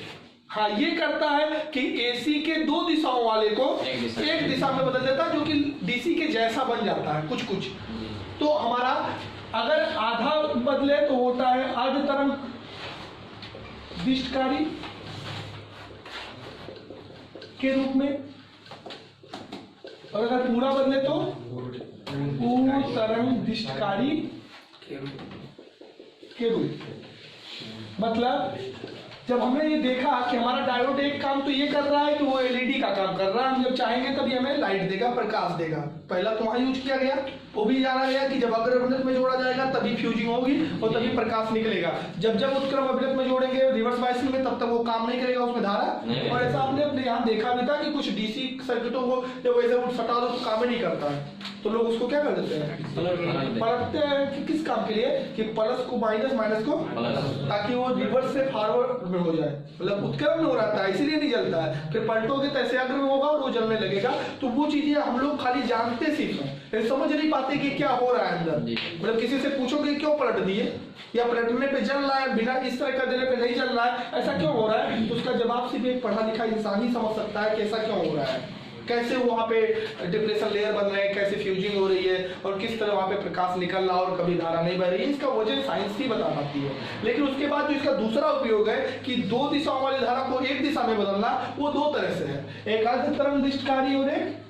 हाँ, ये करता है कि एसी के दो दिशाओं वाले को एक दिशा में बदल देता है, जो कि डीसी के जैसा बन जाता है कुछ। तो हमारा अगर आधा बदले तो होता है अर्ध तरंग दिष्टकारी के रूप में, और अगर पूरा बदले तो पूर्ण तरंग दिष्टकारी के रूप। मतलब जब हमने ये देखा कि हमारा डायोड एक काम तो ये कर रहा है कि वो एलईडी का काम कर रहा है, हम जब चाहेंगे तभी हमें लाइट देगा, प्रकाश देगा। पहला तो वहां यूज किया गया, वो भी जाना गया कि जब अग्रवृत्त में जोड़ा जाएगा तभी फ्यूजिंग होगी और तभी प्रकाश निकलेगा। जब उत्क्रम अभिवृत्त में जोड़ेंगे रिवर्स बायसिंग में तब तक वो काम नहीं करेगा, उसमें धारा। और ऐसा आपने अपने यहाँ देखा भी था कि कुछ डीसी सर्किटों को जब वैसे उठ सटा दो तो काम ही नहीं करता है, तो लोग उसको क्या कर देते हैं? पलटते हैं। कि किस काम के लिए? कि प्लस को माइनस को, ताकि वो रिवर्स से फॉरवर्ड में हो जाए, मतलब उत्क्रम में हो रहा है इसीलिए नहीं जलता है। फिर पलटोगे तो ऐसे अग्र में होगा और वो जलने लगेगा। तो वो चीजें हम लोग खाली जानते सिर्फ हैं, समझ नहीं पाते कि क्या हो रहा है अंदर। मतलब किसी से पूछोगे क्यों पलट दिए, या पलटने पे जल रहा है, बिना इस तरह कर देने पे नहीं जल रहा है, ऐसा क्यों हो रहा है? तो उसका जवाब सिर्फ एक पढ़ा लिखा इंसान ही समझ सकता है कि ऐसा क्यों हो रहा है, कैसे वहाँ पे डिप्रेशन लेयर बन रहे हैं, कैसे फ्यूजिंग हो रही है और किस तरह वहाँ पे प्रकाश निकल रहा और कभी धारा नहीं बह रही है। इसका वजह साइंस ही बता पाती है। लेकिन उसके बाद जो इसका दूसरा उपयोग है कि दो दिशाओं वाली धारा को एक दिशा में बदलना, वो दो तरह से है, एक अर्ध तरंग दिष्टकारी और एक।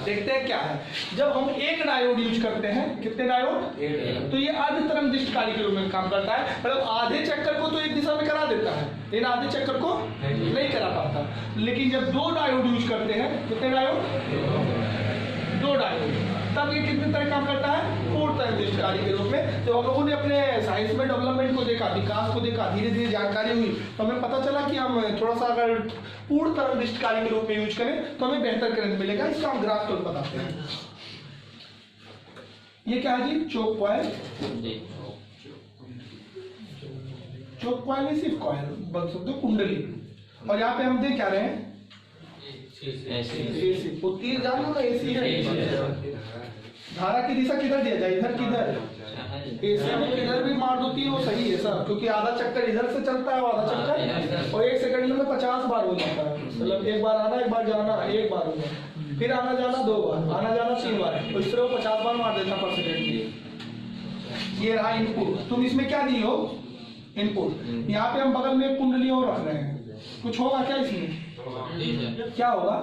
देखते हैं क्या है। जब हम एक डायोड यूज करते हैं, कितने डायोड, तो ये अर्ध तरंग दिष्टकारी के रूप में काम करता है। मतलब आधे चक्कर को तो एक दिशा में करा देता है, लेकिन आधे चक्कर को नहीं करा पाता। लेकिन जब दो डायोड यूज करते हैं, कितने डायोड, दो डायोड, तब ये कितने तरह काम करता है? पूर्ण तरंग दिष्टकारी के रूप में। जब हम लोगों ने अपने साइंस में डेवलपमेंट को देखा, विकास को देखा, धीरे धीरे जानकारी हुई, तो हमें पता चला कि हम थोड़ा सा अगर पूर्ण तरंग दिष्टकारी के रूप में यूज करें तो हमें बेहतर करंट मिलेगा। इसका हम ग्राफ को बताते हैं। ये क्या है जी? चोक कॉइल। चोक कॉइल नहीं, सिर्फ कॉइल बोल सकते हो, कुंडली। और यहाँ पे हम देख क्या रहे हैं? एसी। वो तीर जानना ना, एसी है। धारा की दिशा किधर दिया जाए? इधर किधर? एसी में किधर भी मार दो तीर वो सही है सब, क्योंकि आधा चक्कर इधर से चलता है और आधा चक्कर, और 1 सेकंड में 50 बार हो जाता है। मतलब एक बार आना, एक बार जाना, एक बार होगा, फिर आना जाना 2 बार, आना जाना 3 बार, तो इस तरह 50 बार मार देता पर सेकंड की। ये रहा इनपुट। तुम इसमें क्या दी हो? इनपुट। यहाँ पे हम बगल में कुंडली और रख रहे हैं, कुछ होगा क्या इसमें? क्या होगा?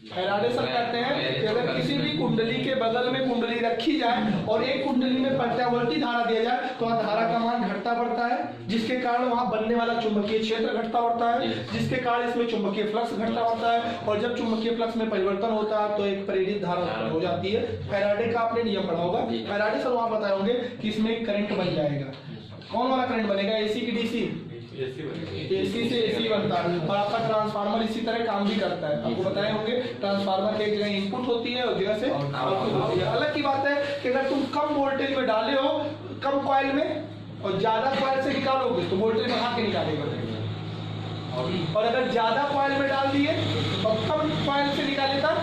फैराडे सर कहते हैं कि अगर किसी भी कुंडली के बगल में कुंडली रखी जाए और एक कुंडली में प्रत्यावर्ती धारा दिया जाए तो वहाँ धारा का मान घटता बढ़ता है, जिसके कारण वहाँ बनने वाला चुंबकीय क्षेत्र घटता बढ़ता है, जिसके कारण इसमें चुंबकीय फ्लक्स घटता बढ़ता है, और जब चुंबकीय फ्लक्स में परिवर्तन होता है तो एक प्रेरित धारा उत्पन्न हो जाती है। फैराडे का आपने नियम पढ़ा होगा। फैराडे सर वहाँ बताए होंगे कि इसमें करंट बन जाएगा। कौन वाला करंट बनेगा, एसी की डीसी? एसी से एसी बनता है। और आपका ट्रांसफार्मर इसी तरह काम भी करता है, आपको बताए होंगे। ट्रांसफार्मर की एक जगह इनपुट होती है और जगह से आउटपुट होती है। अलग की बात है कि अगर तुम कम वोल्टेज में डाले हो कम कॉइल में और ज्यादा कॉइल से निकालोगे तो वोल्टेज बढ़ा के निकालेगा, और अगर ज्यादा कॉइल में डाल दिए और कम कॉइल से निकालेगा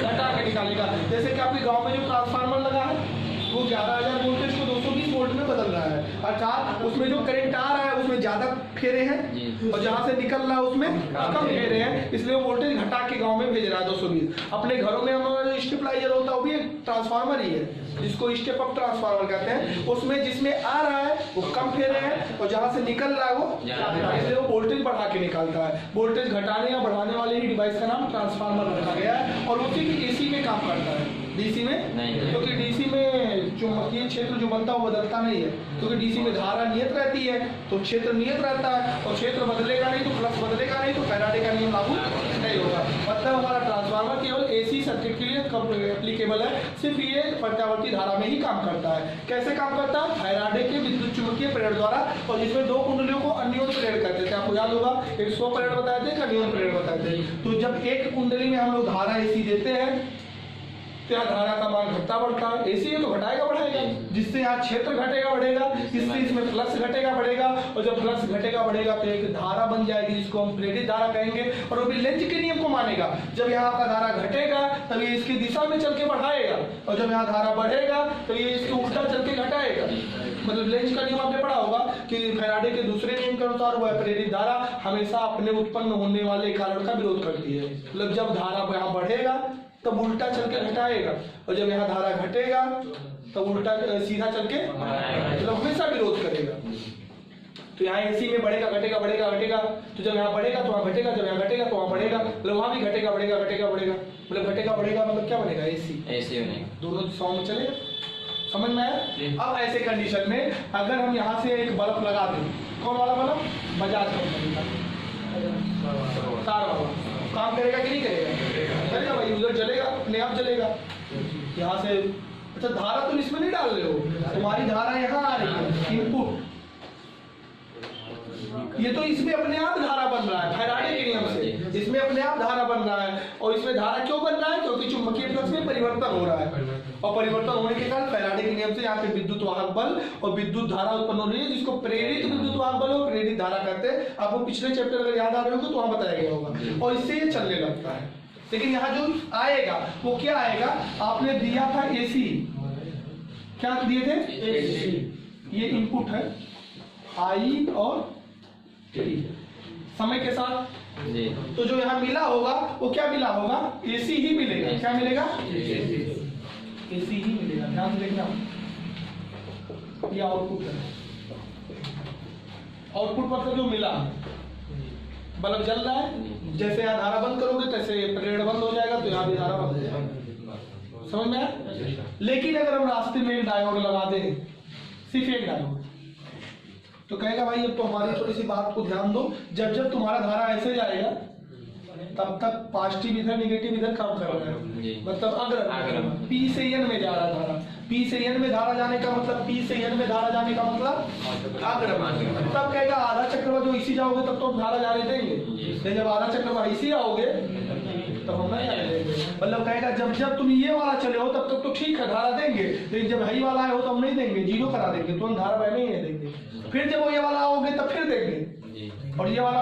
घटा के निकालेगा। जैसे कि आपके गाँव में जो ट्रांसफार्मर लगा है वो 11,000 वोल्टेज को 220 वोल्ट में बदल रहा है, अर्थात उसमें जो करंट आ रहा है उसमें ज्यादा फेरे हैं और जहां से निकल रहा है उसमें कम फेरे हैं, इसलिए वो वोल्टेज घटा के गांव में भेज रहा है 220। अपने घरों में हमारा जो स्टेबलाइजर होता है वो भी एक ट्रांसफार्मर ही है, जिसको स्टेप अप ट्रांसफार्मर कहते हैं। उसमें जिसमें आ रहा है वो कम फेरे हैं और जहां से निकल रहा है वो, इसलिए वो वोल्टेज बढ़ा के निकालता है। वोल्टेज घटाने या बढ़ाने वाले ही डिवाइस का नाम ट्रांसफार्मर रखा गया है, और उसी की एसी में काम करता है, डीसी में नहीं, क्योंकि डीसी में चुंबकीय क्षेत्र जो बनता है वो बदलता नहीं है, क्योंकि डीसी में धारा नियत रहती है तो क्षेत्र नियत रहता है, और क्षेत्र बदलेगा नहीं तो फ्लक्स बदलेगा नहीं, तो फैराडे का नियम लागू नहीं होगा। मतलब हमारा ट्रांसफार्मर केवल एसी सर्किट के लिए एप्लीकेबल है, सिर्फ ये प्रत्यावर्ती धारा में ही काम करता है। कैसे काम करता है? फैराडे के विद्युत चुंबकीय प्रेरण द्वारा, और जिसमें दो कुंडलियों को अन्योन्य प्रेरण करते थे, आपको याद होगा, एक स्व प्रेरण बताए थे, एक अन्योन्य प्रेरण बताए थे। तो जब एक कुंडली में हम लोग धारा एसी देते हैं तो यहाँ धारा का मान घटता बढ़ता है, एसी है तो घटाएगा बढ़ाएगा, जिससे यहाँ क्षेत्र घटेगा बढ़ेगा, इससे इसमें फ्लक्स घटेगा बढ़ेगा, और जब फ्लक्स घटेगा बढ़ेगा तो एक धारा बन जाएगी जिसको हम प्रेरित धारा कहेंगे, और वो भी लेंज के नियम को मानेगा। जब यहाँ का धारा घटेगा तब ये इसकी दिशा में चल के बढ़ाएगा, और जब यहाँ धारा बढ़ेगा तो ये इसके उल्टा चल के घटाएगा। मतलब लेंज का नियम आपने पढ़ा होगा कि फैराडे के दूसरे नियम के अनुसार वह प्रेरित धारा हमेशा अपने उत्पन्न होने वाले कारण का विरोध करती है। मतलब जब धारा यहाँ बढ़ेगा तब उल्टा चल के घटाएगा, और जब यहाँ धारा घटेगा तब उल्टा सीधा चल के मतलब हमेशा विरोध करेगा। तो यहाँ एसी में बढ़ेगा घटेगा बढ़ेगा घटेगा, तो जब यहाँ बढ़ेगा तो वहाँ घटेगा, जब यहाँ घटेगा तो वहाँ बढ़ेगा, मतलब वहाँ भी घटेगा बढ़ेगा घटेगा बढ़ेगा, मतलब घटेगा बढ़ेगा मतलब क्या बनेगा, एसी बनेगा, दोनों दिशाओं में चलेगा। समझ में आया? अब ऐसे कंडीशन में अगर हम यहाँ से एक बल्ब लगा दें, कौन वाला बल्ब? बजाज कंपनी का तार वाला, काम करेगा कि नहीं करेगा? करेगा भाई, उधर जलेगा, अपने आप जलेगा। यहाँ से अच्छा धारा तुम इसमें नहीं डाल रहे हो, तुम्हारी धारा यहाँ आ रही है इनपुट, ये तो इसमें अपने आप धारा बन रहा है फैराडे के नियम से, इसमें अपने आप धारा बन रहा है। और इसमें धारा क्यों बन रहा है? क्योंकि चुंबकीय फ्लक्स में परिवर्तन हो रहा है, और परिवर्तन होने के कारण फैराडे के नियम से यहाँ पे विद्युत वाहक बल और विद्युत धारा उत्पन्न हो रही है, जिसको प्रेरित विद्युत वाहक बल और प्रेरित धारा कहते हैं। आपको पिछले चैप्टर अगर याद आ रहे हो तो वहां बताया गया होगा, और इससे ये चलने लगता है। लेकिन यहाँ जो आएगा वो क्या आएगा? आपने दिया था एसी, क्या दिए थे? एसी। ये इनपुट है आई और समय के साथ, तो जो यहाँ मिला होगा वो क्या मिला होगा? एसी ही मिलेगा। क्या मिलेगा? एसी ही मिलेगा। ध्यान से देखना, ये आउटपुट है। आउटपुट मतलब जो मिला, बल्ब जल रहा है, जैसे यहाँ धारा बंद करोगे तैसे प्रेरण बंद हो जाएगा, तो यहाँ भी धारा बंद हो जाएगा। समझ में आया? लेकिन अगर हम रास्ते में एक डायोड लगा दें, सिर्फ एक डायोड, तो कहेगा भाई अब तो हमारी थोड़ी सी बात को ध्यान दो, जब जब तुम्हारा धारा ऐसे जाएगा तब तक पॉजिटिव इधर नेगेटिव इधर काम कर रहा है, मतलब अग्र P से N में जा रहा धारा, P से N में धारा जाने का मतलब, P से N में धारा जाने का मतलब अग्र। तब कहेगा आधा चक्र जो इसी जाओगे तब तो धारा जाने देंगे, लेकिन जब आधा चक्र इसी आओगे तब हम नहीं जाने देंगे। मतलब कहेगा जब जब तुम ये वाला चले हो तब तक तो ठीक है धारा देंगे, लेकिन जब हाई वाला हो तो हम नहीं देंगे, जीरो करा देंगे, तो हम धारा बहने ही नहीं देंगे। फिर जब वो ये वाला आओगे तब फिर देंगे, और ये वाला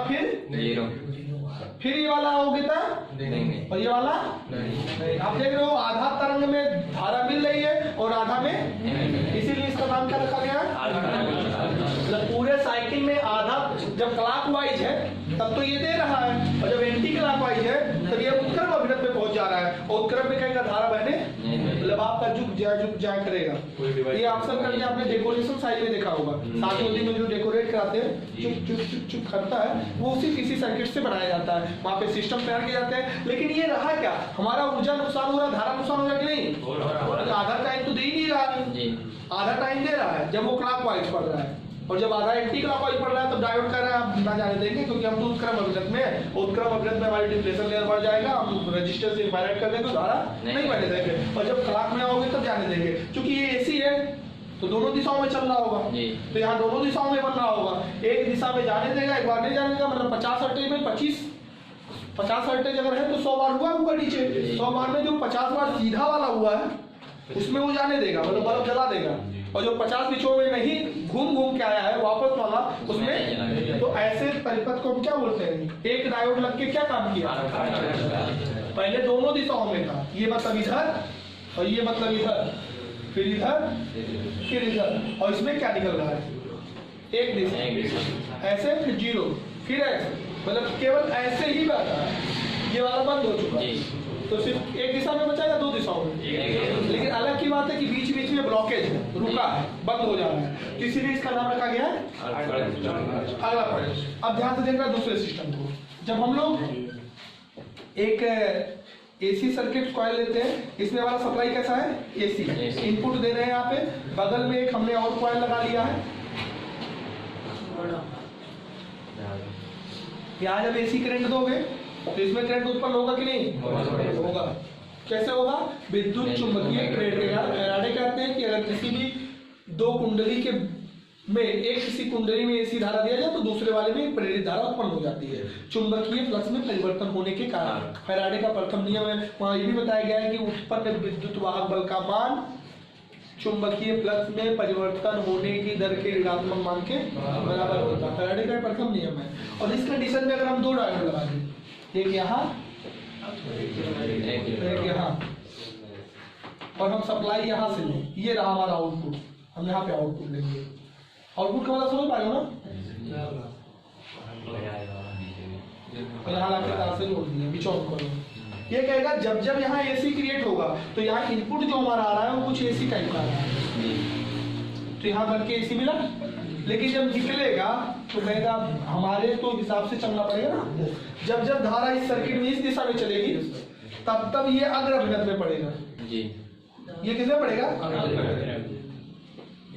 फिर ये वाला आओगे तब देंगे, और ये वाला नहीं। आप देख रहे हो आधा तरंग में धारा मिल रही है और आधा में, इसीलिए इसका नाम क्या रखा गया है? मतलब पूरे साइकिल में आधा जब क्लॉकवाइज है तब तो ये दे रहा है, और जब एंटी क्लॉकवाइज है तब ये उत्क्रम अभिनत में पहुंच जा रहा है, और उत्क्रम में कहेगा धारा बहने मतलब आपका झुक जाया करेगा। ये अक्सर करके आपने डेकोरेशन साइड में देखा होगा, शादी में जो डेकोरेट कराते हैं चुप चुप चुप चुप करता है, वो उसी किसी सर्किट से बनाया जाता है, वहाँ पे सिस्टम तैयार किए जाते हैं। लेकिन ये रहा क्या, हमारा ऊर्जा नुकसान हो रहा है, धारा नुकसान हो रहा है कि नहीं? आधा टाइम तो दे ही नहीं रहा है, आधा टाइम दे रहा है जब वो क्लॉकवाइज पढ़ रहा है, और जब आधा एंटी क्लॉकवाइज पढ़ रहा है तब डायोड कर रहा है। आप ना जाने देंगे क्योंकि हम तो उत्क्रम अभिव्यक्त में, उत्क्रम अभिव्यक्त में हमारी डिप्लेशन लेयर बढ़ जाएगा, हम रजिस्टर से इनफाइनाइट कर देंगे तो धारा नहीं बढ़ने देंगे, और जब क्लॉक में आओगे तब जाने देंगे। क्योंकि ये एसी है तो दोनों दिशाओं में चल रहा होगा, तो यहाँ दोनों दिशाओं में बन रहा होगा, एक दिशा में जाने देगा एक बार नहीं जाने देगा, मतलब 50 वोल्टेज में 50 वोल्टेज अगर है तो 100 बार हुआ ऊपर नीचे, 100 बार में जो 50 बार सीधा वाला हुआ है उसमें वो जाने देगा, मतलब बल्ब जला देगा, और जो 50 बीचों में नहीं घूम के आया है वापस वाला उसमें, तो ऐसे परिपथ को हम क्या बोलते हैं? एक डायोड लग के क्या काम किया? पहले दोनों दिशाओं में था, ये मतलब इधर और ये मतलब इधर, फिर इधर फिर इधर, और इसमें क्या निकल रहा है? एक दिशा, ऐसे फिर जीरो फिर ऐसे, मतलब केवल ऐसे ही बहता है। ये वाला बंद हो चुका है, तो सिर्फ एक दिशा में बचा या दो दिशाओं में? लेकिन अलग की बात है कि बीच बीच में ब्लॉकेज है, रुका है, बंद हो जा रहा है, तो इसीलिए इसका नाम रखा गया है अगला पॉइंट। अब ध्यान से देखना दूसरे सिस्टम को, जब हम लोग एक एसी सर्किट कॉइल लेते हैं, इसमें हमारा सप्लाई कैसा है? एसी इनपुट दे रहे हैं यहाँ पे, बगल में एक हमने और कॉइल लगा लिया है, यहाँ जब एसी करंट दोगे तो इसमें करंट उत्पन्न होगा कि नहीं? होगा। कैसे होगा? विद्युत चुंबकीय प्रेरण। फैराडे कहते हैं कि अगर किसी भी दो कुंडली के में एक किसी कुंडली में एसी धारा दिया जाए तो दूसरे वाले में प्रेरित धारा उत्पन्न हो जाती है चुंबकीय फ्लक्स में परिवर्तन होने के कारण। फैराडे का प्रथम नियम है, वहां ये भी बताया गया है कि उत्पन्न विद्युत वाहक बल का मान चुंबकीय फ्लक्स में परिवर्तन होने की दर के ऋणात्मक मान के बराबर होता है। फैराडे का प्रथम नियम है। और इस कंडीशन में अगर हम दो डायोड लगा दें, एक यहाँ एक यहाँ, और हम सप्लाई यहाँ से लें, ये रहा हमारा आउटपुट, हम यहाँ पे आउटपुट लेंगे। आउटपुट का मतलब समझ पाए हो ना? यहाँ लाके तार से जोड़ दिए, बीच ऑन करो। ये कहेगा जब जब यहाँ एसी क्रिएट होगा तो यहाँ इनपुट जो हमारा आ रहा है वो कुछ एसी टाइप का आ रहा है, तो यहाँ बन के एसी मिला। लेकिन जब निकलेगा तो कहेगा हमारे तो हिसाब से चलना पड़ेगा ना, जब जब धारा इस सर्किट में इस दिशा में चलेगी तब तब ये अग्र अभिनत में पड़ेगा जी। ये किसमें पड़ेगा?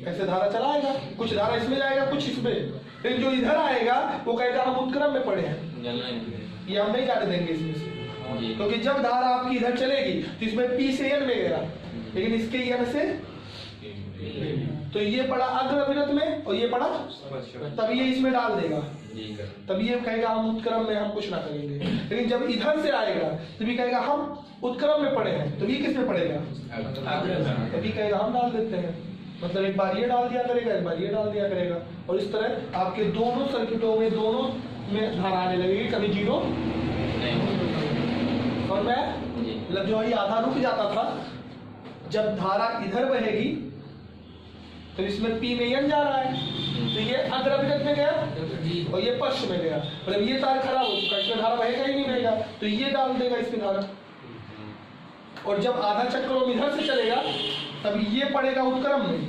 ऐसे धारा चलाएगा, कुछ धारा इसमें जाएगा कुछ इसमें, लेकिन जो इधर आएगा वो कहेगा हम उत्क्रम में पड़े हैं, ये हम नहीं जाने देंगे इसमें से, क्योंकि जब धारा आपकी इधर चलेगी तो इसमें P से N में गया, लेकिन इसके N से तो ये पड़ा अग्र अभिनत में और ये पड़ा, तब ये इसमें डाल देगा, तब ये कहेगा हम उत्क्रम में हम कुछ ना करेंगे। लेकिन जब इधर से आएगा तभी कहेगा हम उत्क्रम में पड़े हैं, तो ये किस में पड़ेगा? तभी कहेगा हम डाल देते हैं, मतलब एक बार ये डाल दिया करेगा एक बार ये डाल दिया करेगा, और इस तरह आपके दोनों सर्किटों में दोनों में धारा आने लगेगी, कभी जीरो और मैं मतलब जो ये आधा रुक जाता था, जब धारा इधर बहेगी तो इसमें P में N जा रहा है, तो ये अग्र अभिनत में गया और ये पश्चिम में गया, मतलब ये तार खराब हो चुका, इसमें धारा बहेगा ही नहीं बहेगा, तो ये डाल देगा इसमें धारा। और जब आधा चक्र इधर से चलेगा तब ये पड़ेगा उत्क्रम में,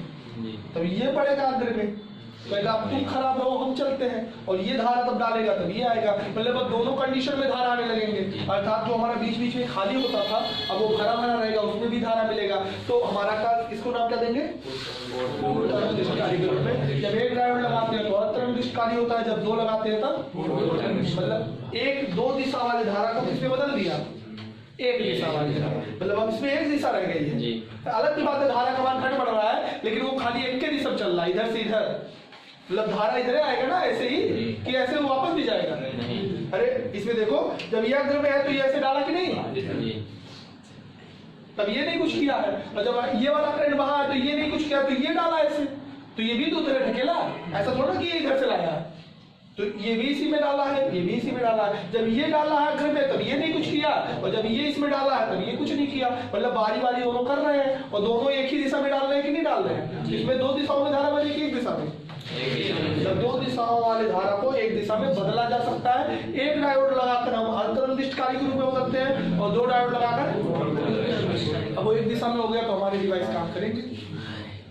तब ये पड़ेगा अग्र में, कहेगा अब तुम खराब रहो हम चलते हैं, और ये धारा तब डालेगा तब ये आएगा, मतलब दोनों कंडीशन में धारा आने लगेंगे। अर्थात जो हमारा बीच बीच में खाली होता था अब वो भरा भरा रहेगा, उसमें भी धारा मिलेगा, तो हमारा का इसको नाम क्या देंगे? तरंगनिष्ठकारी के रूप में। जब एक डायोड लगाते हैं तो तरंगनिष्ठकारी होता है, जब दो लगाते हैं तब, मतलब एक दो दिशा वाले धारा को किसमें बदल दिया? एक दिशा वाली धारा, मतलब अब इसमें एक दिशा रह गई है। अलग की बात है धारा का मान घट बढ़ रहा है, लेकिन वो खाली एक के दिशा चल रहा है, इधर से इधर, मतलब धारा इधर आएगा ना ऐसे ही कि ऐसे वो वापस भी जाएगा। अरे इसमें देखो जब ये अग्र में है तो ये ऐसे डाला कि नहीं, तब ये नहीं कुछ किया है, और जब ये वाला करंट वहां है तो ये नहीं कुछ किया, तो ये डाला ऐसे, तो ये भी तो उधर ढकेला, ऐसा थोड़ा कि ये इधर से लाया है, तो ये भी इसी में डाला है ये भी इसी में डाला है। जब ये डाला है अग्र में तब ये नहीं कुछ किया, और जब ये इसमें डाला है तब ये कुछ नहीं किया, मतलब बारी बारी दोनों कर रहे हैं, और दोनों एक ही दिशा में डाल रहे हैं कि नहीं डाल रहे हैं? इसमें दो दिशाओं में धारा बनेगी एक दिशा में, जब दो दिशाओं वाले धारा को एक दिशा में बदला जा सकता है। एक डायोड लगाकर हम अंतर्निष्ठकारी के रूप में बदलते हैं और दो डायोड लगाकर अब वो एक दिशा में हो गया तो हमारे डिवाइस काम करेंगे,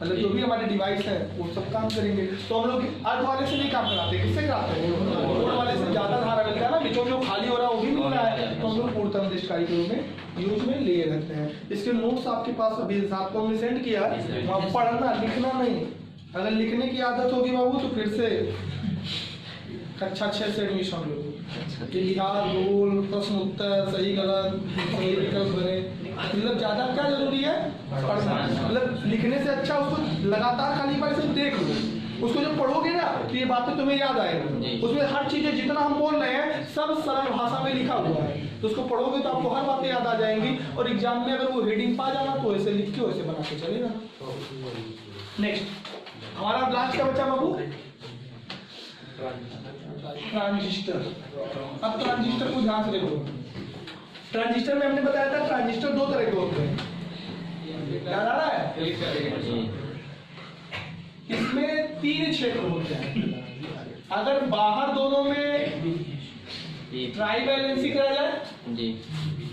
मतलब जो भी हमारे डिवाइस है वो सब काम करेंगे। तो हम लोग अर्थ वाले से नहीं काम कराते, किससे कराते हैं? लोड वाले से ज़्यादा धारा मिलता है ना, बीचों जो खाली हो रहा है वो भी मिल रहा है, तो हम लोग पूर्णतम निष्कारी के रूप में यूज में लिए रहते हैं। इसके नोट्स आपके पास अभी आपको हमने सेंड किया है, वहाँ पढ़ना लिखना नहीं। अगर लिखने की आदत होगी बाबू तो फिर से कक्षा 6 से एडमिशन लो। इतिहास, भूगोल, प्रश्न उत्तर, सही गलत, सही विकल्प बने, मतलब ज़्यादा क्या जरूरी है? पढ़ना। मतलब लिखने से अच्छा उसको लगातार खाली बार से देख लो, उसको जब पढ़ोगे ना तो ये बातें तुम्हें याद आएगी। उसमें हर चीज़ें जितना हम बोल रहे हैं सब सरल भाषा में लिखा हुआ है, तो उसको पढ़ोगे तो आपको हर बातें याद आ जाएंगी। और एग्जाम में अगर वो हेडिंग पा जाना तो ऐसे लिख के वैसे बना के चलेगा। नेक्स्ट हमारा लास्ट का बचा बाबू ट्रांजिस्टर। अब ट्रांजिस्टर को ध्यान से देखो। ट्रांजिस्टर में हमने बताया था ट्रांजिस्टर दो तरह के होते हैं, याद आ रहा है? इसमें 3 क्षेत्र होते हैं। अगर बाहर दोनों में ट्राई बैलेंसी करा जाए,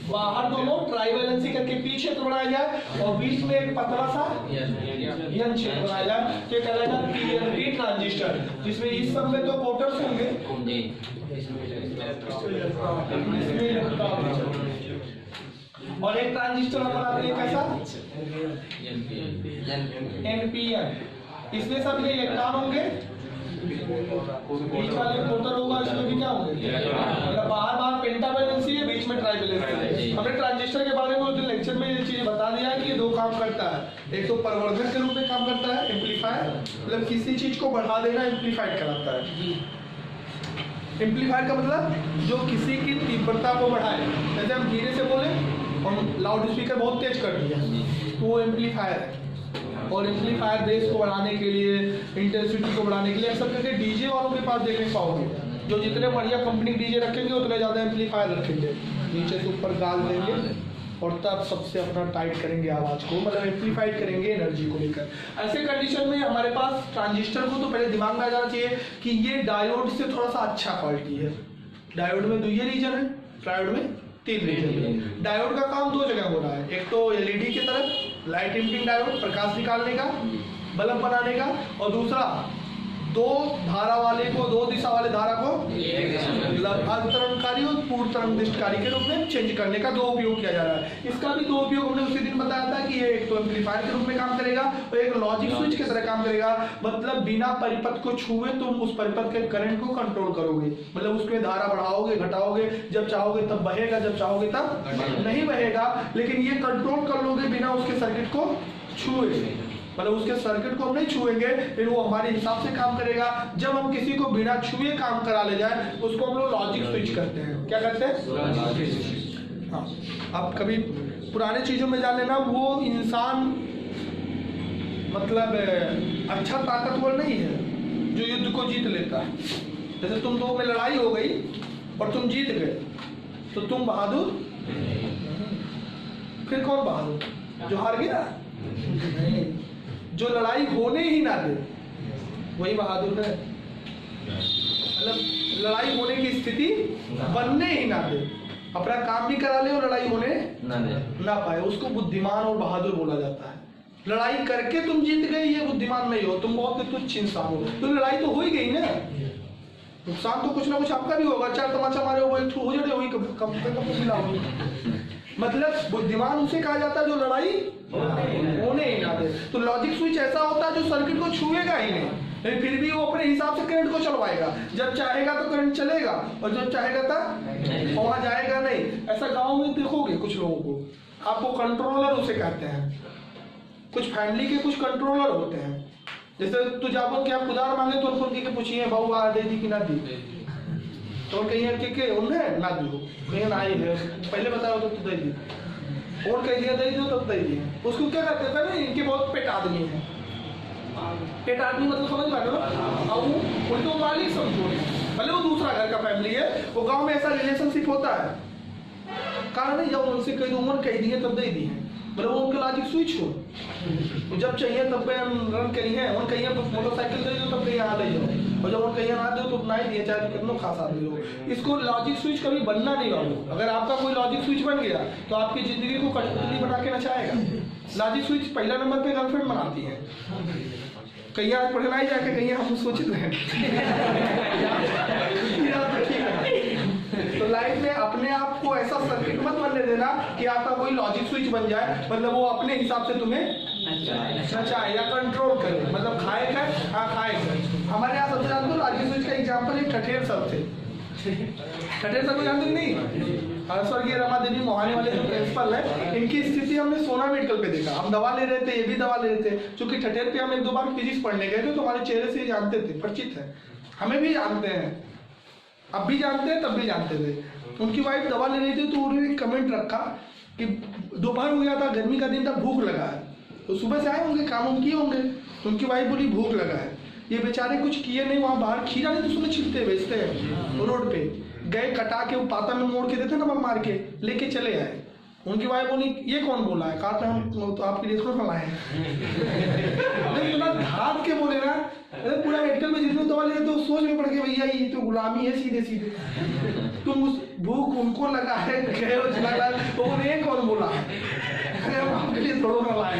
बाहर दोनों ट्राई बैलेंसी करके पी क्षेत्र बनाया जाए और बीच में एक पतला सा एन क्षेत्र बनाया जाए, तो कहलाएगा पीएनपी ट्रांजिस्टर, जिसमें इस सब में तो पोर्टर्स होंगे और एक ट्रांजिस्टर हम बनाते हैं कैसा? एनपीएन। इसमें सब में इलेक्ट्रॉन होंगे, बीच वाले पोर्टर होगा, इसमें भी क्या होंगे? मतलब बाहर पेंटा बैलेंसी है, बीच में ट्राई बैलेंसी है। हमने ट्रांजिस्टर के बारे में उस दिन लेक्चर में ये चीजें बता दिया कि ये दो काम करता है। एक तो प्रवर्धक के रूप में काम करता है, एम्पलीफायर, मतलब किसी चीज को बढ़ा देना एम्पलीफाइड कहलाता है। एम्पलीफायर का मतलब जो किसी की तीव्रता को बढ़ाए, जैसे हम धीरे से बोले और लाउड स्पीकर बहुत तेज कर दिया तो वो एम्पलीफायर है। और एम्पलीफायर बेस को बढ़ाने के लिए, इंटेंसिटी को बढ़ाने के लिए अक्सर करके डीजे वालों के पास देखने पाओगे, जो जितने बढ़िया कंपनी डीजे रखेंगे उतने ज़्यादा एम्पलीफायर रखेंगे, नीचे से ऊपर गाल देंगे और तब सबसे अपना टाइट करेंगे आवाज़ को, मतलब एम्पलीफाइड करेंगे एनर्जी को लेकर। ऐसे कंडीशन में हमारे पास ट्रांजिस्टर को तो पहले दिमाग में आ जाना चाहिए कि ये डायोड से थोड़ा सा अच्छा क्वालिटी है। डायोड में 2 रीजन है, ट्रायोड में 3 रीजन है। डायोड का काम 2 जगह हो रहा है, एक तो एलईडी की तरफ लाइट इमिटिंग डायोड प्रकाश निकालने का, बल्ब बनाने का, और दूसरा 2 धारा वाले को, 2 दिशा वाले धारा को अर्धतरंगकारी और पूर्णतरंगकारी के रूप में चेंज करने का 2 उपयोग किया जा रहा है। इसका भी 2 उपयोग हमने उसी दिन बताया था कि ये एक तो एम्पलीफायर के रूप में काम करेगा और एक लॉजिक स्विच की तरह काम करेगा। मतलब बिना परिपथ को छुए तुम उस परिपथ के करंट को कंट्रोल करोगे, मतलब उसमें धारा बढ़ाओगे घटाओगे, जब चाहोगे तब बहेगा, जब चाहोगे तब नहीं बहेगा, लेकिन ये कंट्रोल कर लोगे बिना उसके सर्किट को छुए। मतलब उसके सर्किट को हम नहीं छुएंगे, फिर वो हमारे हिसाब से काम करेगा। जब हम किसी को बिना छुए काम करा ले जाए उसको हम लोग लॉजिक स्विच करते हैं। क्या करते हैं? हाँ, अब कभी पुराने चीजों में जान लेना, वो इंसान मतलब अच्छा ताकतवर नहीं है जो युद्ध को जीत लेता है। जैसे तुम 2 में लड़ाई हो गई और तुम जीत गए तो तुम बहादुर, फिर कौन बहादुर? जो हार गया? जो लड़ाई होने ही ना दे वही बहादुर है। मतलब लड़ाई होने की स्थिति बनने ही ना दे, अपना काम भी करा ले और लड़ाई होने ना पाए, उसको बुद्धिमान और बहादुर बोला जाता है। लड़ाई करके तुम जीत गए ये बुद्धिमान नहीं हो, तुम बहुत तुच्छ इंसान हो। तो लड़ाई तो हो ही गई ना, नुकसान तो कुछ ना कुछ आपका भी होगा। 4 तमाचा मारे हो जाए वही कम से कम मिला होगा। मतलब बुद्धिमान उसे कहा जाता है जो लड़ाई होने ही ना दे। तो लॉजिक स्विच ऐसा होता है जो सर्किट को छुएगा ही नहीं, लेकिन फिर भी वो अपने हिसाब से करंट को चलवाएगा। जब चाहेगा तो करंट चलेगा और जब चाहेगा तब वहां जाएगा नहीं। ऐसा गांव में देखोगे कुछ लोगों को, आपको कंट्रोलर उसे कहते हैं। कुछ फैमिली के कुछ कंट्रोलर होते हैं, जैसे तू जाबो क्या उधार मांगे तो फोन के पूछिए बाबू आ दे दी कि ना दी, तो कहीं के उन्हें ना दो, कहीं ना आई है पहले बताओ तो दे दी, और कह दिया दे दो तब दे दिए। उसको क्या कहते हैं ना, इनके बहुत पेट आदमी है। पेट आदमी मतलब समझ पा रहे हो, और उनको मालिक समझो, भले वो दूसरा घर का फैमिली है, वो गांव में ऐसा रिलेशनशिप होता है। कारण नहीं, जब उनसे कह दूंगा कह दिए तब दे दिए, मतलब वो उनके लॉजिक स्विच हो, तो जब चाहिए तब रन करिए, और कहिए मोटरसाइकिल दे दो तब कहीं यहाँ ले जाओ। और जब उनका यहाँ आते हो तो उतना ही दिया, चाहे कितना खास आदमी हो। इसको लॉजिक स्विच कभी बनना नहीं बाबू। अगर आपका कोई लॉजिक स्विच बन गया तो आपकी जिंदगी को कठपुतली बना के नचाएगा। लॉजिक स्विच पहला नंबर पे गर्लफ्रेंड बनाती है। कहीं आज पढ़ना ही जाके कहीं हम सोचित रहे तो लाइफ में अपने आप को ऐसा सर्किट मत बनने देना कि आपका कोई लॉजिक स्विच बन जाए, मतलब वो अपने हिसाब से तुम्हें नचाए या कंट्रोल करे, मतलब खाए कर, हाँ खाए कर। हमारे यहाँ सबसे जानते हो लॉजिक स्विच का एग्जाम्पल एक ठठेर सर थे। ठठेर सर को जानते नहीं? स्वर्गीय रमा देवी मोहानी वाले जो प्रिंसिपल है, इनकी स्थिति हमने सोना मेडिकल पे देखा। हम दवा ले रहे थे, ये भी दवा ले रहे थे। चूंकि ठठेर पे हम 1-2 बार फिजिक्स पढ़ने गए थे तो हमारे चेहरे से जानते थे, परिचित है, हमें भी जानते हैं, अब भी जानते हैं, तब भी जानते थे। उनकी वाइफ दवा ले रही थी तो उन्होंने कमेंट रखा कि दोपहर हो गया था, गर्मी का दिन था, भूख लगा है। तो सुबह से आए होंगे, काम किए होंगे, तो उनकी वाइफ बोली भूख लगा है। ये बेचारे कुछ किए नहीं, वहाँ बाहर खीरा नहीं तो उसमें छिलते बेचते हैं रोड पे, गए कटा के वो पाता में मोड़ के देते नमक मार के लेके चले आए। उनकी वाइफ बोली ये कौन बोला है? कहा था हम तो आपके लिए थोड़ा लाए हैं। धात के बोले ना, अरे पूरा मेडिकल में जितने दवा ले रहे तो सोच में पड़ गए भैया ये तो गुलामी है सीधे सीधे। तुम उस भूख उनको लगा है, गए हो चला तो ये कौन बोला? अरे हम आपके लिए थोड़ा लाए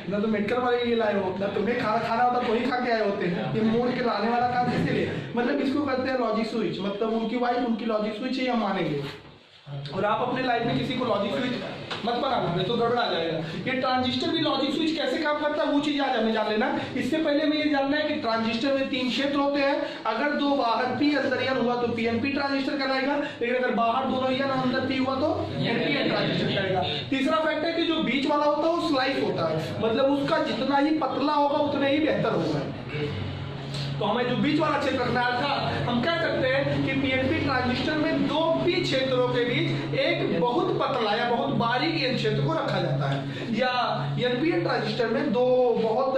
ना, तो मेडिकल वाले ये लाए हो ना, तुम्हें खाना होता तो ही खा के आए होते। ये मोड़ के लाने वाला काम किसके लिए? मतलब इसको करते हैं लॉजिक स्विच। मतलब उनकी वाइफ उनकी लॉजिक स्विच ही हम मानेंगे। और आप अपने लाइफ में किसी को लॉजिक स्विच मत बनाना, नहीं तो गड़बड़ा जाएगा। ये ट्रांजिस्टर भी लॉजिक स्विच कैसे काम करता है वो चीज आज हमें जान लेना। इससे पहले हमें ये जानना है कि ट्रांजिस्टर में 3 क्षेत्र होते हैं। अगर 2 बाहर पी अंदर एन हुआ तो पीएनपी ट्रांजिस्टर कहलाएगा, लेकिन अगर बाहर दोनों एन अंदर पी हुआ तो एनपीएन ट्रांजिस्टर कहलाएगा। तीसरा फैक्ट है कि जो बीच वाला होता है वो स्लाइस होता है, मतलब उसका जितना ही पतला होगा उतना ही बेहतर होगा। तो हमें जो बीच वाला क्षेत्र रखना था, हम कह सकते हैं कि पीएनपी ट्रांजिस्टर में 2 पी क्षेत्रों के बीच एक बहुत पतला या बहुत बारीक एन क्षेत्र को रखा जाता है, या एनपीएन ट्रांजिस्टर में 2 बहुत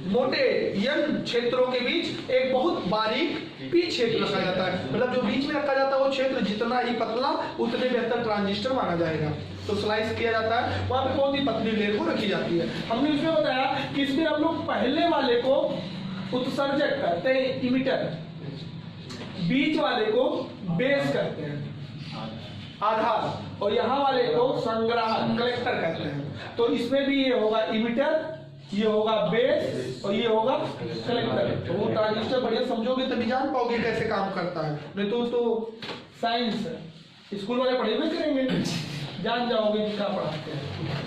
मोटे एन क्षेत्रों के बीच एक बहुत बारीक पी क्षेत्र रखा जाता है। मतलब जो बीच में रखा जाता है वो क्षेत्र जितना ही पतला उतने बेहतर ट्रांजिस्टर माना जाएगा। तो स्लाइस किया जाता है, वहां पे बहुत ही पतली लेयर को रखी जाती है। हमने उसमें बताया कि इसमें हम लोग पहले वाले को उत्सर्जक करते हैं, इमिटर, बीच वाले को बेस करते हैं, आधार, और यहाँ वाले को संग्राहक, कलेक्टर कहते हैं। तो इसमें भी ये होगा इमिटर, ये होगा बेस और ये होगा कलेक्टर। तो वो ट्रांजिस्टर बढ़िया समझोगे तभी जान पाओगे कैसे काम करता है, नहीं तो साइंस स्कूल वाले पढ़े हुए करेंगे, जान जाओगे क्या पढ़ाते हैं।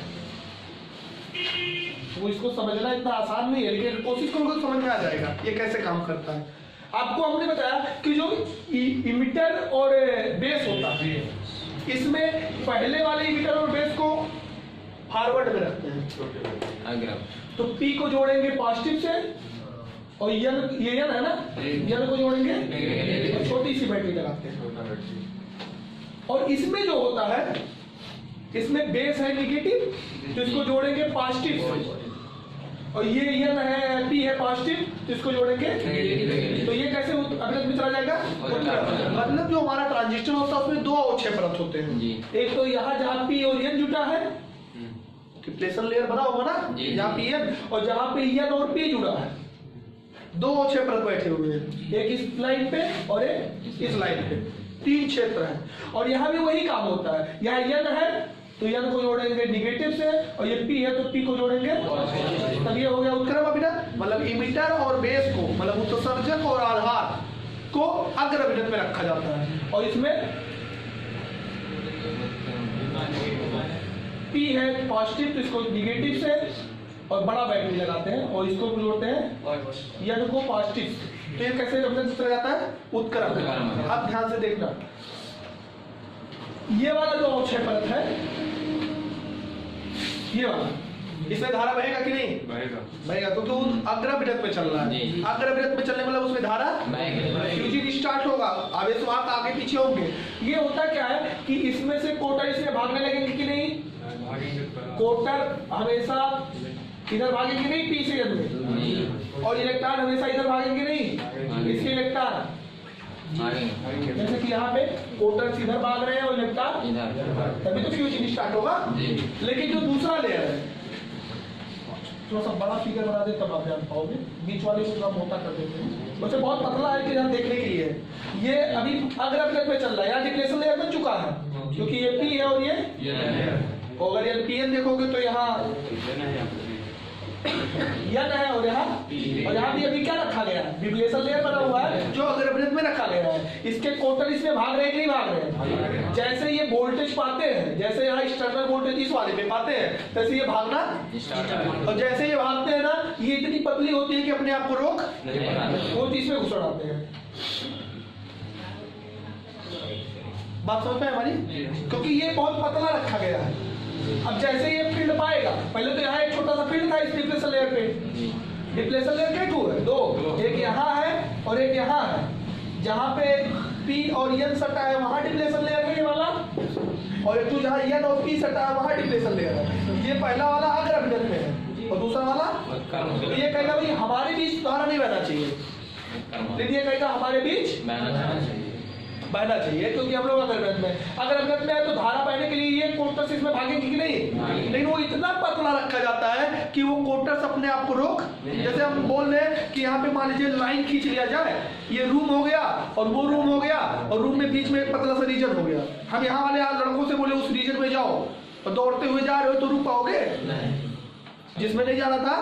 वो इसको समझना इतना आसान नहीं है, लेकिन कोशिश करोगे तो समझ में आ जाएगा ये कैसे काम करता है। आपको हमने बताया कि जो इमिटर और बेस होता है, इसमें पहले वाले इमिटर और बेस को फॉरवर्ड में रखते हैं। तो पी को जोड़ेंगे पॉजिटिव से, और ये एन है ना, एन को जोड़ेंगे छोटी सी बैटरी लगाते हैं। और इसमें जो होता है, इसमें बेस है निगेटिव, तो इसको जोड़ेंगे पॉजिटिव से, और ये एन है, पी है पॉजिटिव, तो इसको जोड़ेंगे। तो ये कैसे अगले में चला जाएगा? मतलब जो हमारा ट्रांजिस्टर होता है उसमें 2 अक्षय परत होते हैं। एक तो यहाँ जहाँ पी और एन जुटा है, डिप्लेशन लेयर बना होगा ना, जहाँ पी एन, और जहाँ पे एन और पी जुड़ा है, 2 अक्षय परत बैठे हुए हैं, एक इस लाइन पे और एक इस लाइन पे, 3 क्षेत्र हैं। और यहाँ भी वही काम होता है, यहाँ एन है तो एन को जोड़ेंगे निगेटिव से, और ये पी है तो पी को जोड़ेंगे, तब ये हो गया उत्क्रम अभिनत। मतलब इमिटर और बेस को, मतलब उत्सर्जक और आधार को अग्र अभिनत में रखा जाता है। और इसमें पी है पॉजिटिव तो इसको निगेटिव से और बड़ा बैटरी लगाते हैं, और इसको जोड़ते हैं एन को पॉजिटिव। तो ये कैसे अभिनत चला जाता है? उत्क्रम। आप ध्यान से देखना, ये वाला जो अक्षय परत है, ये वाला, इसमें धारा बहेगा कि नहीं? बहेगा। तो अग्रभिनत में चल रहा है, अग्रभिनत में चलने मतलब उसमें धारा फ्यूजिंग स्टार्ट होगा, आवेश वाहक आगे पीछे होंगे। ये होता क्या है कि इसमें से कोटर इसमें भागने लगेंगे कि नहीं? कोटर हमेशा इधर भागेंगे नहीं पी से में, और इलेक्ट्रॉन हमेशा इधर भागेंगे नहीं, इसके इलेक्ट्रॉन जैसे कि यहाँ पे कोटर्स इधर भाग रहे हैं और इलेक्ट्रॉन, तभी तो फ्यूजन स्टार्ट होगा। लेकिन जो दूसरा लेयर है, थोड़ा सा बड़ा फिगर बना दे तब आप जान पाओगे, बीच वाले को थोड़ा मोटा कर देते हैं। वैसे बहुत पतला है कि यहाँ देखने के लिए ये अभी अग्र में चल रहा है, यहाँ डिप्लेशन लेयर में चुका है क्योंकि ये पी है और ये अगर ये पीएन देखोगे तो यहाँ यन है और यहाँ भी अभी क्या रखा गया है, डिप्लेशन लेयर बना हुआ है जो अग्रवृत्त में रखा गया है। इसके कोटर इसमें भाग रहे हैं कि नहीं भाग रहे हैं? जैसे ये वोल्टेज पाते हैं, जैसे यहाँ एक्सटर्नल वोल्टेज इस वाले पे पाते हैं, तैसे ये भागना, और जैसे ये भागते हैं ना, ये इतनी पतली होती है कि अपने आप को रोक वो इसमें घुसड़ आते हैं। बात समझ में हमारी? क्योंकि ये बहुत पतला रखा गया है। अब जैसे ये फील्ड पाएगा, पहले तो यहाँ एक छोटा सा फील्ड था इस डिप्लेशन लेयर पे, डिप्लेशन लेयर के टू है, दो, एक यहाँ है और एक यहाँ है। जहाँ पे P और N सटा है वहाँ डिप्लेशन लेयर है ये वाला, और एक तो जहाँ N और P सटा है वहाँ डिप्लेशन लेयर है। ये पहला वाला अग्रवृत्त में है और दूसरा वाला, तो ये कहेगा भाई हमारे बीच धारा नहीं बहना चाहिए, लेकिन ये कहेगा हमारे बीच बहना चाहिए क्योंकि हम लोग अग्रवृत्त में है तो धारा बहने के लिए ये कोटर्स इसमें भागेंगे कि नहीं? लेकिन वो इतना पतला रखा जाता है कि वो कोटर्स अपने आप को रोक, जैसे हम बोल रहे हैं कि यहाँ पे मान लीजिए लाइन खींच लिया जाए, ये रूम हो गया और वो रूम हो गया और रूम में बीच में एक पतला सा रीजन हो गया। हम यहाँ वाले लड़कों से बोले उस रीजन में जाओ और दौड़ते हुए जा रहे हो तो रुक पाओगे? जिसमें नहीं जाना था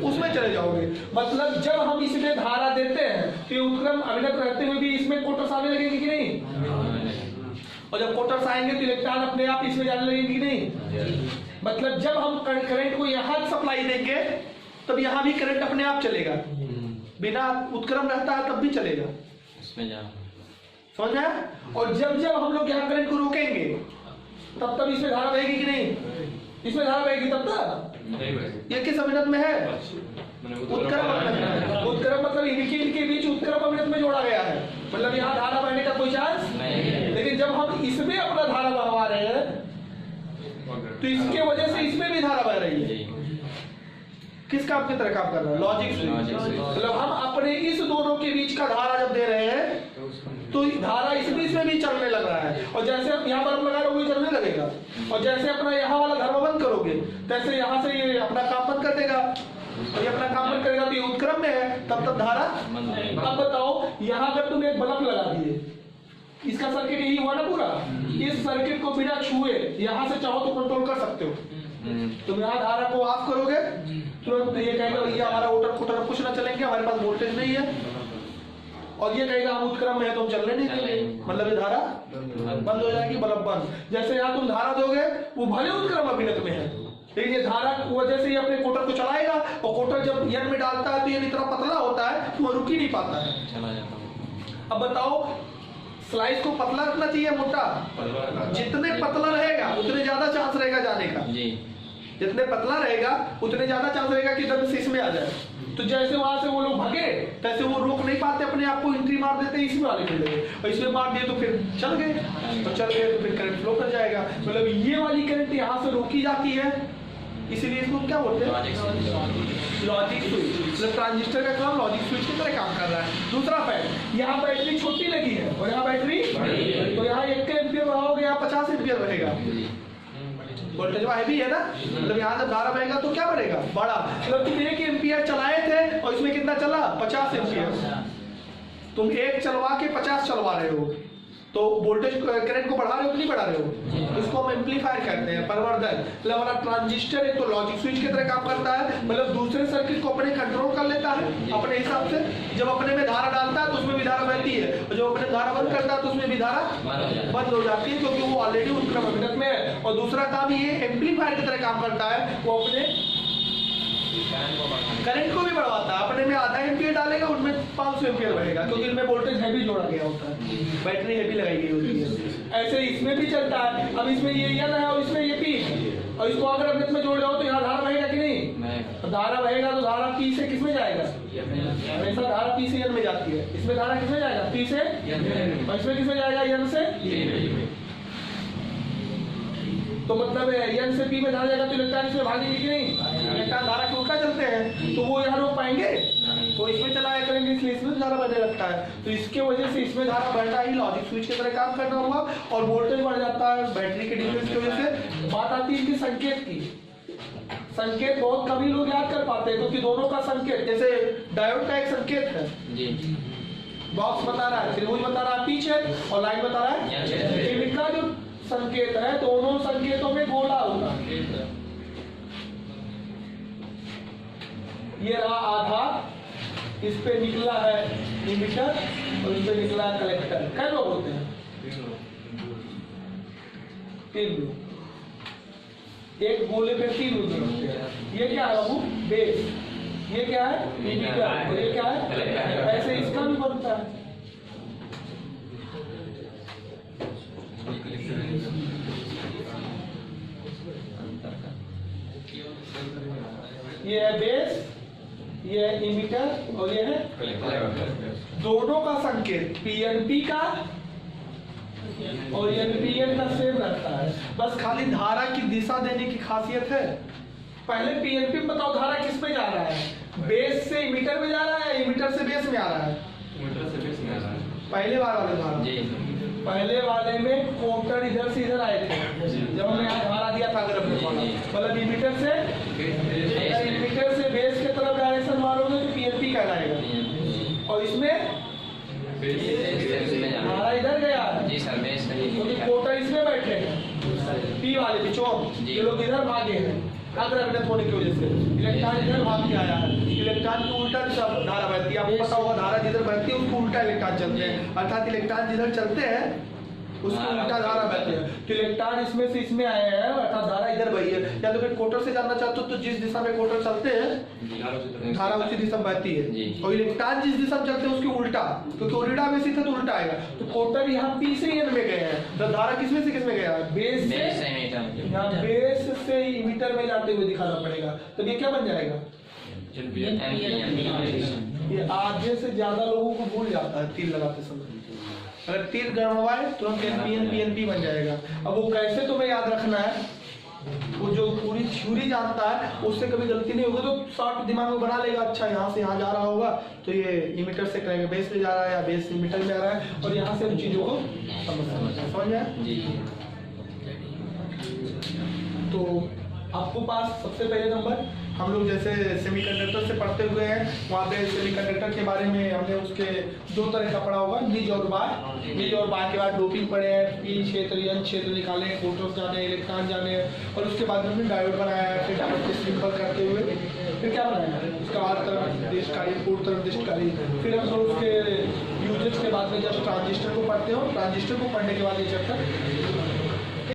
उसमें चले जाओगे। मतलब जब हम इसमें धारा देते हैं तो उत्क्रम अभिनत रहते हुए भी इसमें कोटर्स आने लगेंगे कि नहीं? और जब कोटर्स आएंगे तो इलेक्ट्रॉन अपने आप इसमें जाने लगेंगे कि नहीं? मतलब जब हम करंट को यहाँ सप्लाई देंगे तब यहाँ भी करंट अपने आप चलेगा, बिना उत्क्रम रहता है तब भी चलेगा, समझ में? और जब जब हम लोग यहाँ करंट को रोकेंगे तब तब इसमें धारा बहेगी कि नहीं? इसमें धारा बहेगी तब तक। ये किस अभिनत में है? उत्क्रम मतलब इनके बीच उत्क्रम अभिनत में जोड़ा गया है, मतलब यहाँ धारा बहने का कोई चांस नहीं। लेकिन जब हम इसमें अपना धारा बहवा रहे हैं तो इसके वजह से इसमें भी धारा बह रही है। किस काम की तरह काम कर रहा है? Logic switch. मतलब हम अपने इस दोनों के बीच का धारा जब दे रहे हैं तो धारा इसमें भी चलने लग रहा है, और जैसे आप यहाँ बल्ब लगा रहे हो चलने लगेगा, और जैसे अपना यहाँ वाला धर्म बंद करोगे तैसे यहाँ से ये अपना काम बंद कर देगा, और ये अपना काम बंद करेगा तो ये उत्क्रम में है, तब तक धारा। अब बताओ यहाँ पर तुम एक बल्ब लगा दिए, इसका सर्किट यही हुआ ना पूरा, इस सर्किट को बिना छुए यहाँ से चाहो तो कंट्रोल कर सकते हो। तुम यहाँ धारा को ऑफ करोगे तुरंत ये कहेगा भैया हमारा ओटर फुटर कुछ ना चलेंगे, हमारे पास वोल्टेज नहीं है, और ये कहेगा हम उत्क्रम में है तो हम चलने नहीं देंगे, मतलब ये धारा बंद हो जाएगी, बल्ब बंद। जैसे यहाँ तुम धारा दोगे वो भले उत्क्रम अभिनत में है, लेकिन ये धारा की वजह से ये अपने कोटर को चलाएगा, और कोटर जब यन में डालता है तो ये इतना पतला होता है तो वो रुक ही नहीं पाता है। अब बताओ स्लाइस को पतला रखना चाहिए मोटा? जितने पतला रहेगा उतने ज्यादा चांस रहेगा जाने का, जितने पतला रहेगा उतने ज्यादा चांस रहेगा कि दर्द से इसमें आ जाए। तो जैसे वहां से वो लोग भागे तैसे वो रोक नहीं पाते, अपने आप को एंट्री मार देते इसमें वाले फील्ड में, और इसमें मार दिए तो फिर चल गए, तो चल गए तो फिर करंट फ्लो कर जाएगा। मतलब ये वाली करंट यहाँ से रोकी जाती है, इसीलिए इसको क्या बोलते हैं? Logic switch. मतलब ट्रांजिस्टर का काम लॉजिक स्विच की तरह काम कर रहा है। दूसरा फैक्ट, यहाँ बैटरी छोटी लगी है और यहाँ बैटरी, तो यहाँ 1 एम्पियर बढ़ाओगे यहाँ 50 एम्पियर बढ़ेगा, वोल्टेज हैवी है ना, मतलब यहाँ जब धारा बहेगा तो क्या बढ़ेगा? बड़ा। मतलब तुम 1 एम्पियर चलाए थे और इसमें कितना चला? 50 एम्पियर। तुम 1 चलवा के 50 चलवा रहे हो, तो वोल्टेज करंट को बढ़ा रहे हो कि नहीं बढ़ा रहे हो? इसको हम एम्पलीफायर कहते हैं, परिवर्धन। मतलब हमारा ट्रांजिस्टर एक तो लॉजिक स्विच की तरह काम करता है, मतलब दूसरे सर्किट को अपने कंट्रोल कर लेता है अपने हिसाब से। जब अपने में धारा डालता है तो उसमें भी धारा बहती है, और जब अपने धारा बंद करता है तो उसमें भी धारा बंद हो जाती है, क्योंकि वो ऑलरेडी उत्क्रम अभिनत में है। और दूसरा काम ये एम्पलीफायर की तरह काम करता है, वो अपने करंट को भी बढ़वाता है। अपने में आधा एम्पियर डालेगा, उनमें 500 एम्पियर बहेगा, क्योंकि इनमें वोल्टेज हैवी जोड़ा गया होता है, बैटरी हैवी लगाई गई होती है। ऐसे इसमें भी चलता है। अब इसमें ये यन है और इसमें ये पी, और इसको अगर अभिनत में जोड़ रहे हो तो यहाँ धारा बहेगा कि नहीं? तो धारा बहेगा तो धारा पी से किसमें जाएगा? हमेशा धारा पी से यन में जाती है। इसमें धारा किसमें जाएगा? पी से। और इसमें किसमें जाएगा? यन से। तो मतलब यन से पी में धारा जाएगा तो इलेक्ट्रॉन इसमें भागेंगे कि नहीं? इलेक्ट्रॉन धारा के उल्टा चलते हैं तो वो यहाँ रोक पाएंगे, तो इसमें चलाया करेंगे, इसलिए इसमें धारा बढ़ने लगता है। तो इसके वजह से इसमें धारा बढ़ना ही लॉजिक स्विच की तरह काम करना होगा, और वोल्टेज बढ़ जाता है बैटरी के डिफरेंस की वजह से। बात आती है इनके संकेत की। संकेत बहुत कम ही लोग याद कर पाते हैं, क्योंकि दोनों का संकेत, जैसे डायोड का एक संकेत है जी, बॉक्स बता रहा है, त्रिभुज बता रहा है पीछे और लाइन बता रहा है, इनका जो संकेत है दोनों संकेतों में गोला होगा। ये रहा आधार, इस पे निकला है इमीटर और इस पे निकला है कलेक्टर। कै लोग होते हैं? 3 लोग। एक गोले पे 3 लोग होते हैं। ये क्या है बाबू? बेस। ये क्या है? इमीटर। और ये क्या है? ऐसे इसका भी बनता है। ये है बेस, ये है इमीटर और ये है दोनों का संकेत पीएनपी का और एनपीएन का सेम रहता है, बस खाली धारा की दिशा देने की खासियत है। पहले पीएनपी में बताओ धारा किस पे जा रहा है? बेस से इमीटर में जा रहा है, इमीटर से बेस में आ रहा है? इमीटर से बेस में आ रहा है। पहले वाले धारा जी, पहले वाले में कोटर इधर से इधर आए थे, जब हमने यहाँ धारा दिया था, अगर अपने मतलब इमीटर से बेस के तरफ डायरेक्शन मारोगे तो पीएनपी कहलाएगा। और इसमें धारा इधर गया है जी सर, बेस क्योंकि कोटर इसमें बैठेगा, पी वाले पिछों ये लोग इधर भागे हैं अग्रगणित होने की वजह से, इलेक्ट्रॉन इधर भाग के आया है, इलेक्ट्रॉन की उल्टा दिशा धारा बहती है। आपको पता होगा धारा जिधर बहती है उसको उल्टा इलेक्ट्रॉन चलते हैं, अर्थात इलेक्ट्रॉन जिधर चलते हैं उसको उल्टा धारा बहती है। तो इलेक्ट्रॉन इसमें से इसमें आए हैं अर्थात धारा इधर बही है। या तो फिर कोटर से जानना चाहते हो तो जिस दिशा में कोटर चलते हैं धारा उसी दिशा में बहती है, और इलेक्ट्रॉन जिस दिशा में चलते हैं उसके उल्टा, क्योंकि उल्टा में सीधा तो उल्टा आएगा। तो कोटर यहाँ पी से एन में गए हैं, तो धारा किसमें से किसमें गया है? बेस से। यहाँ बेस से इमीटर में जाते हुए दिखाना पड़ेगा, तो ये क्या बन जाएगा? ये आधे से ज्यादा लोगों को भूल जाता है तीर लगाते समय। अगर तीर गड़बड़ाए तुरंत पीएनपी बन जाएगा। अब वो कैसे तुम्हें याद रखना है, वो जो पूरी थ्योरी जानता है उससे कभी गलती नहीं होगी, तो शॉर्ट दिमाग में बना लेगा। अच्छा यहाँ से यहाँ जा रहा होगा तो ये इमीटर से करेंगे बेस में जा रहा है या बेस इमीटर में आ रहा है, और यहाँ से उन चीजों को समझ जाए। तो आपको पास सबसे पहले नंबर हम लोग जैसे सेमीकंडक्टर से पढ़ते हुए हैं, वहाँ पे सेमीकंडक्टर के बारे में हमने उसके 2 तरह का पढ़ा होगा, निज और बाह्य। निज और बाह्य के बाद डोपिंग पढ़े हैं, पी क्षेत्र एन क्षेत्र निकाले, फोटोस जाने, इलेक्ट्रॉन जाने, और उसके बाद हमने डायोड बनाया है। फिर डायोड के सिंपल करते हुए फिर क्या बनाया, उसका आर तरफ निर्दिष्टकारी, पूर्व तरफ निर्दिष्टकारी। फिर हम लोग उसके यूजेस के बाद में जब ट्रांजिस्टर को पढ़ते हो, ट्रांजिस्टर को पढ़ने के बाद ये चैप्टर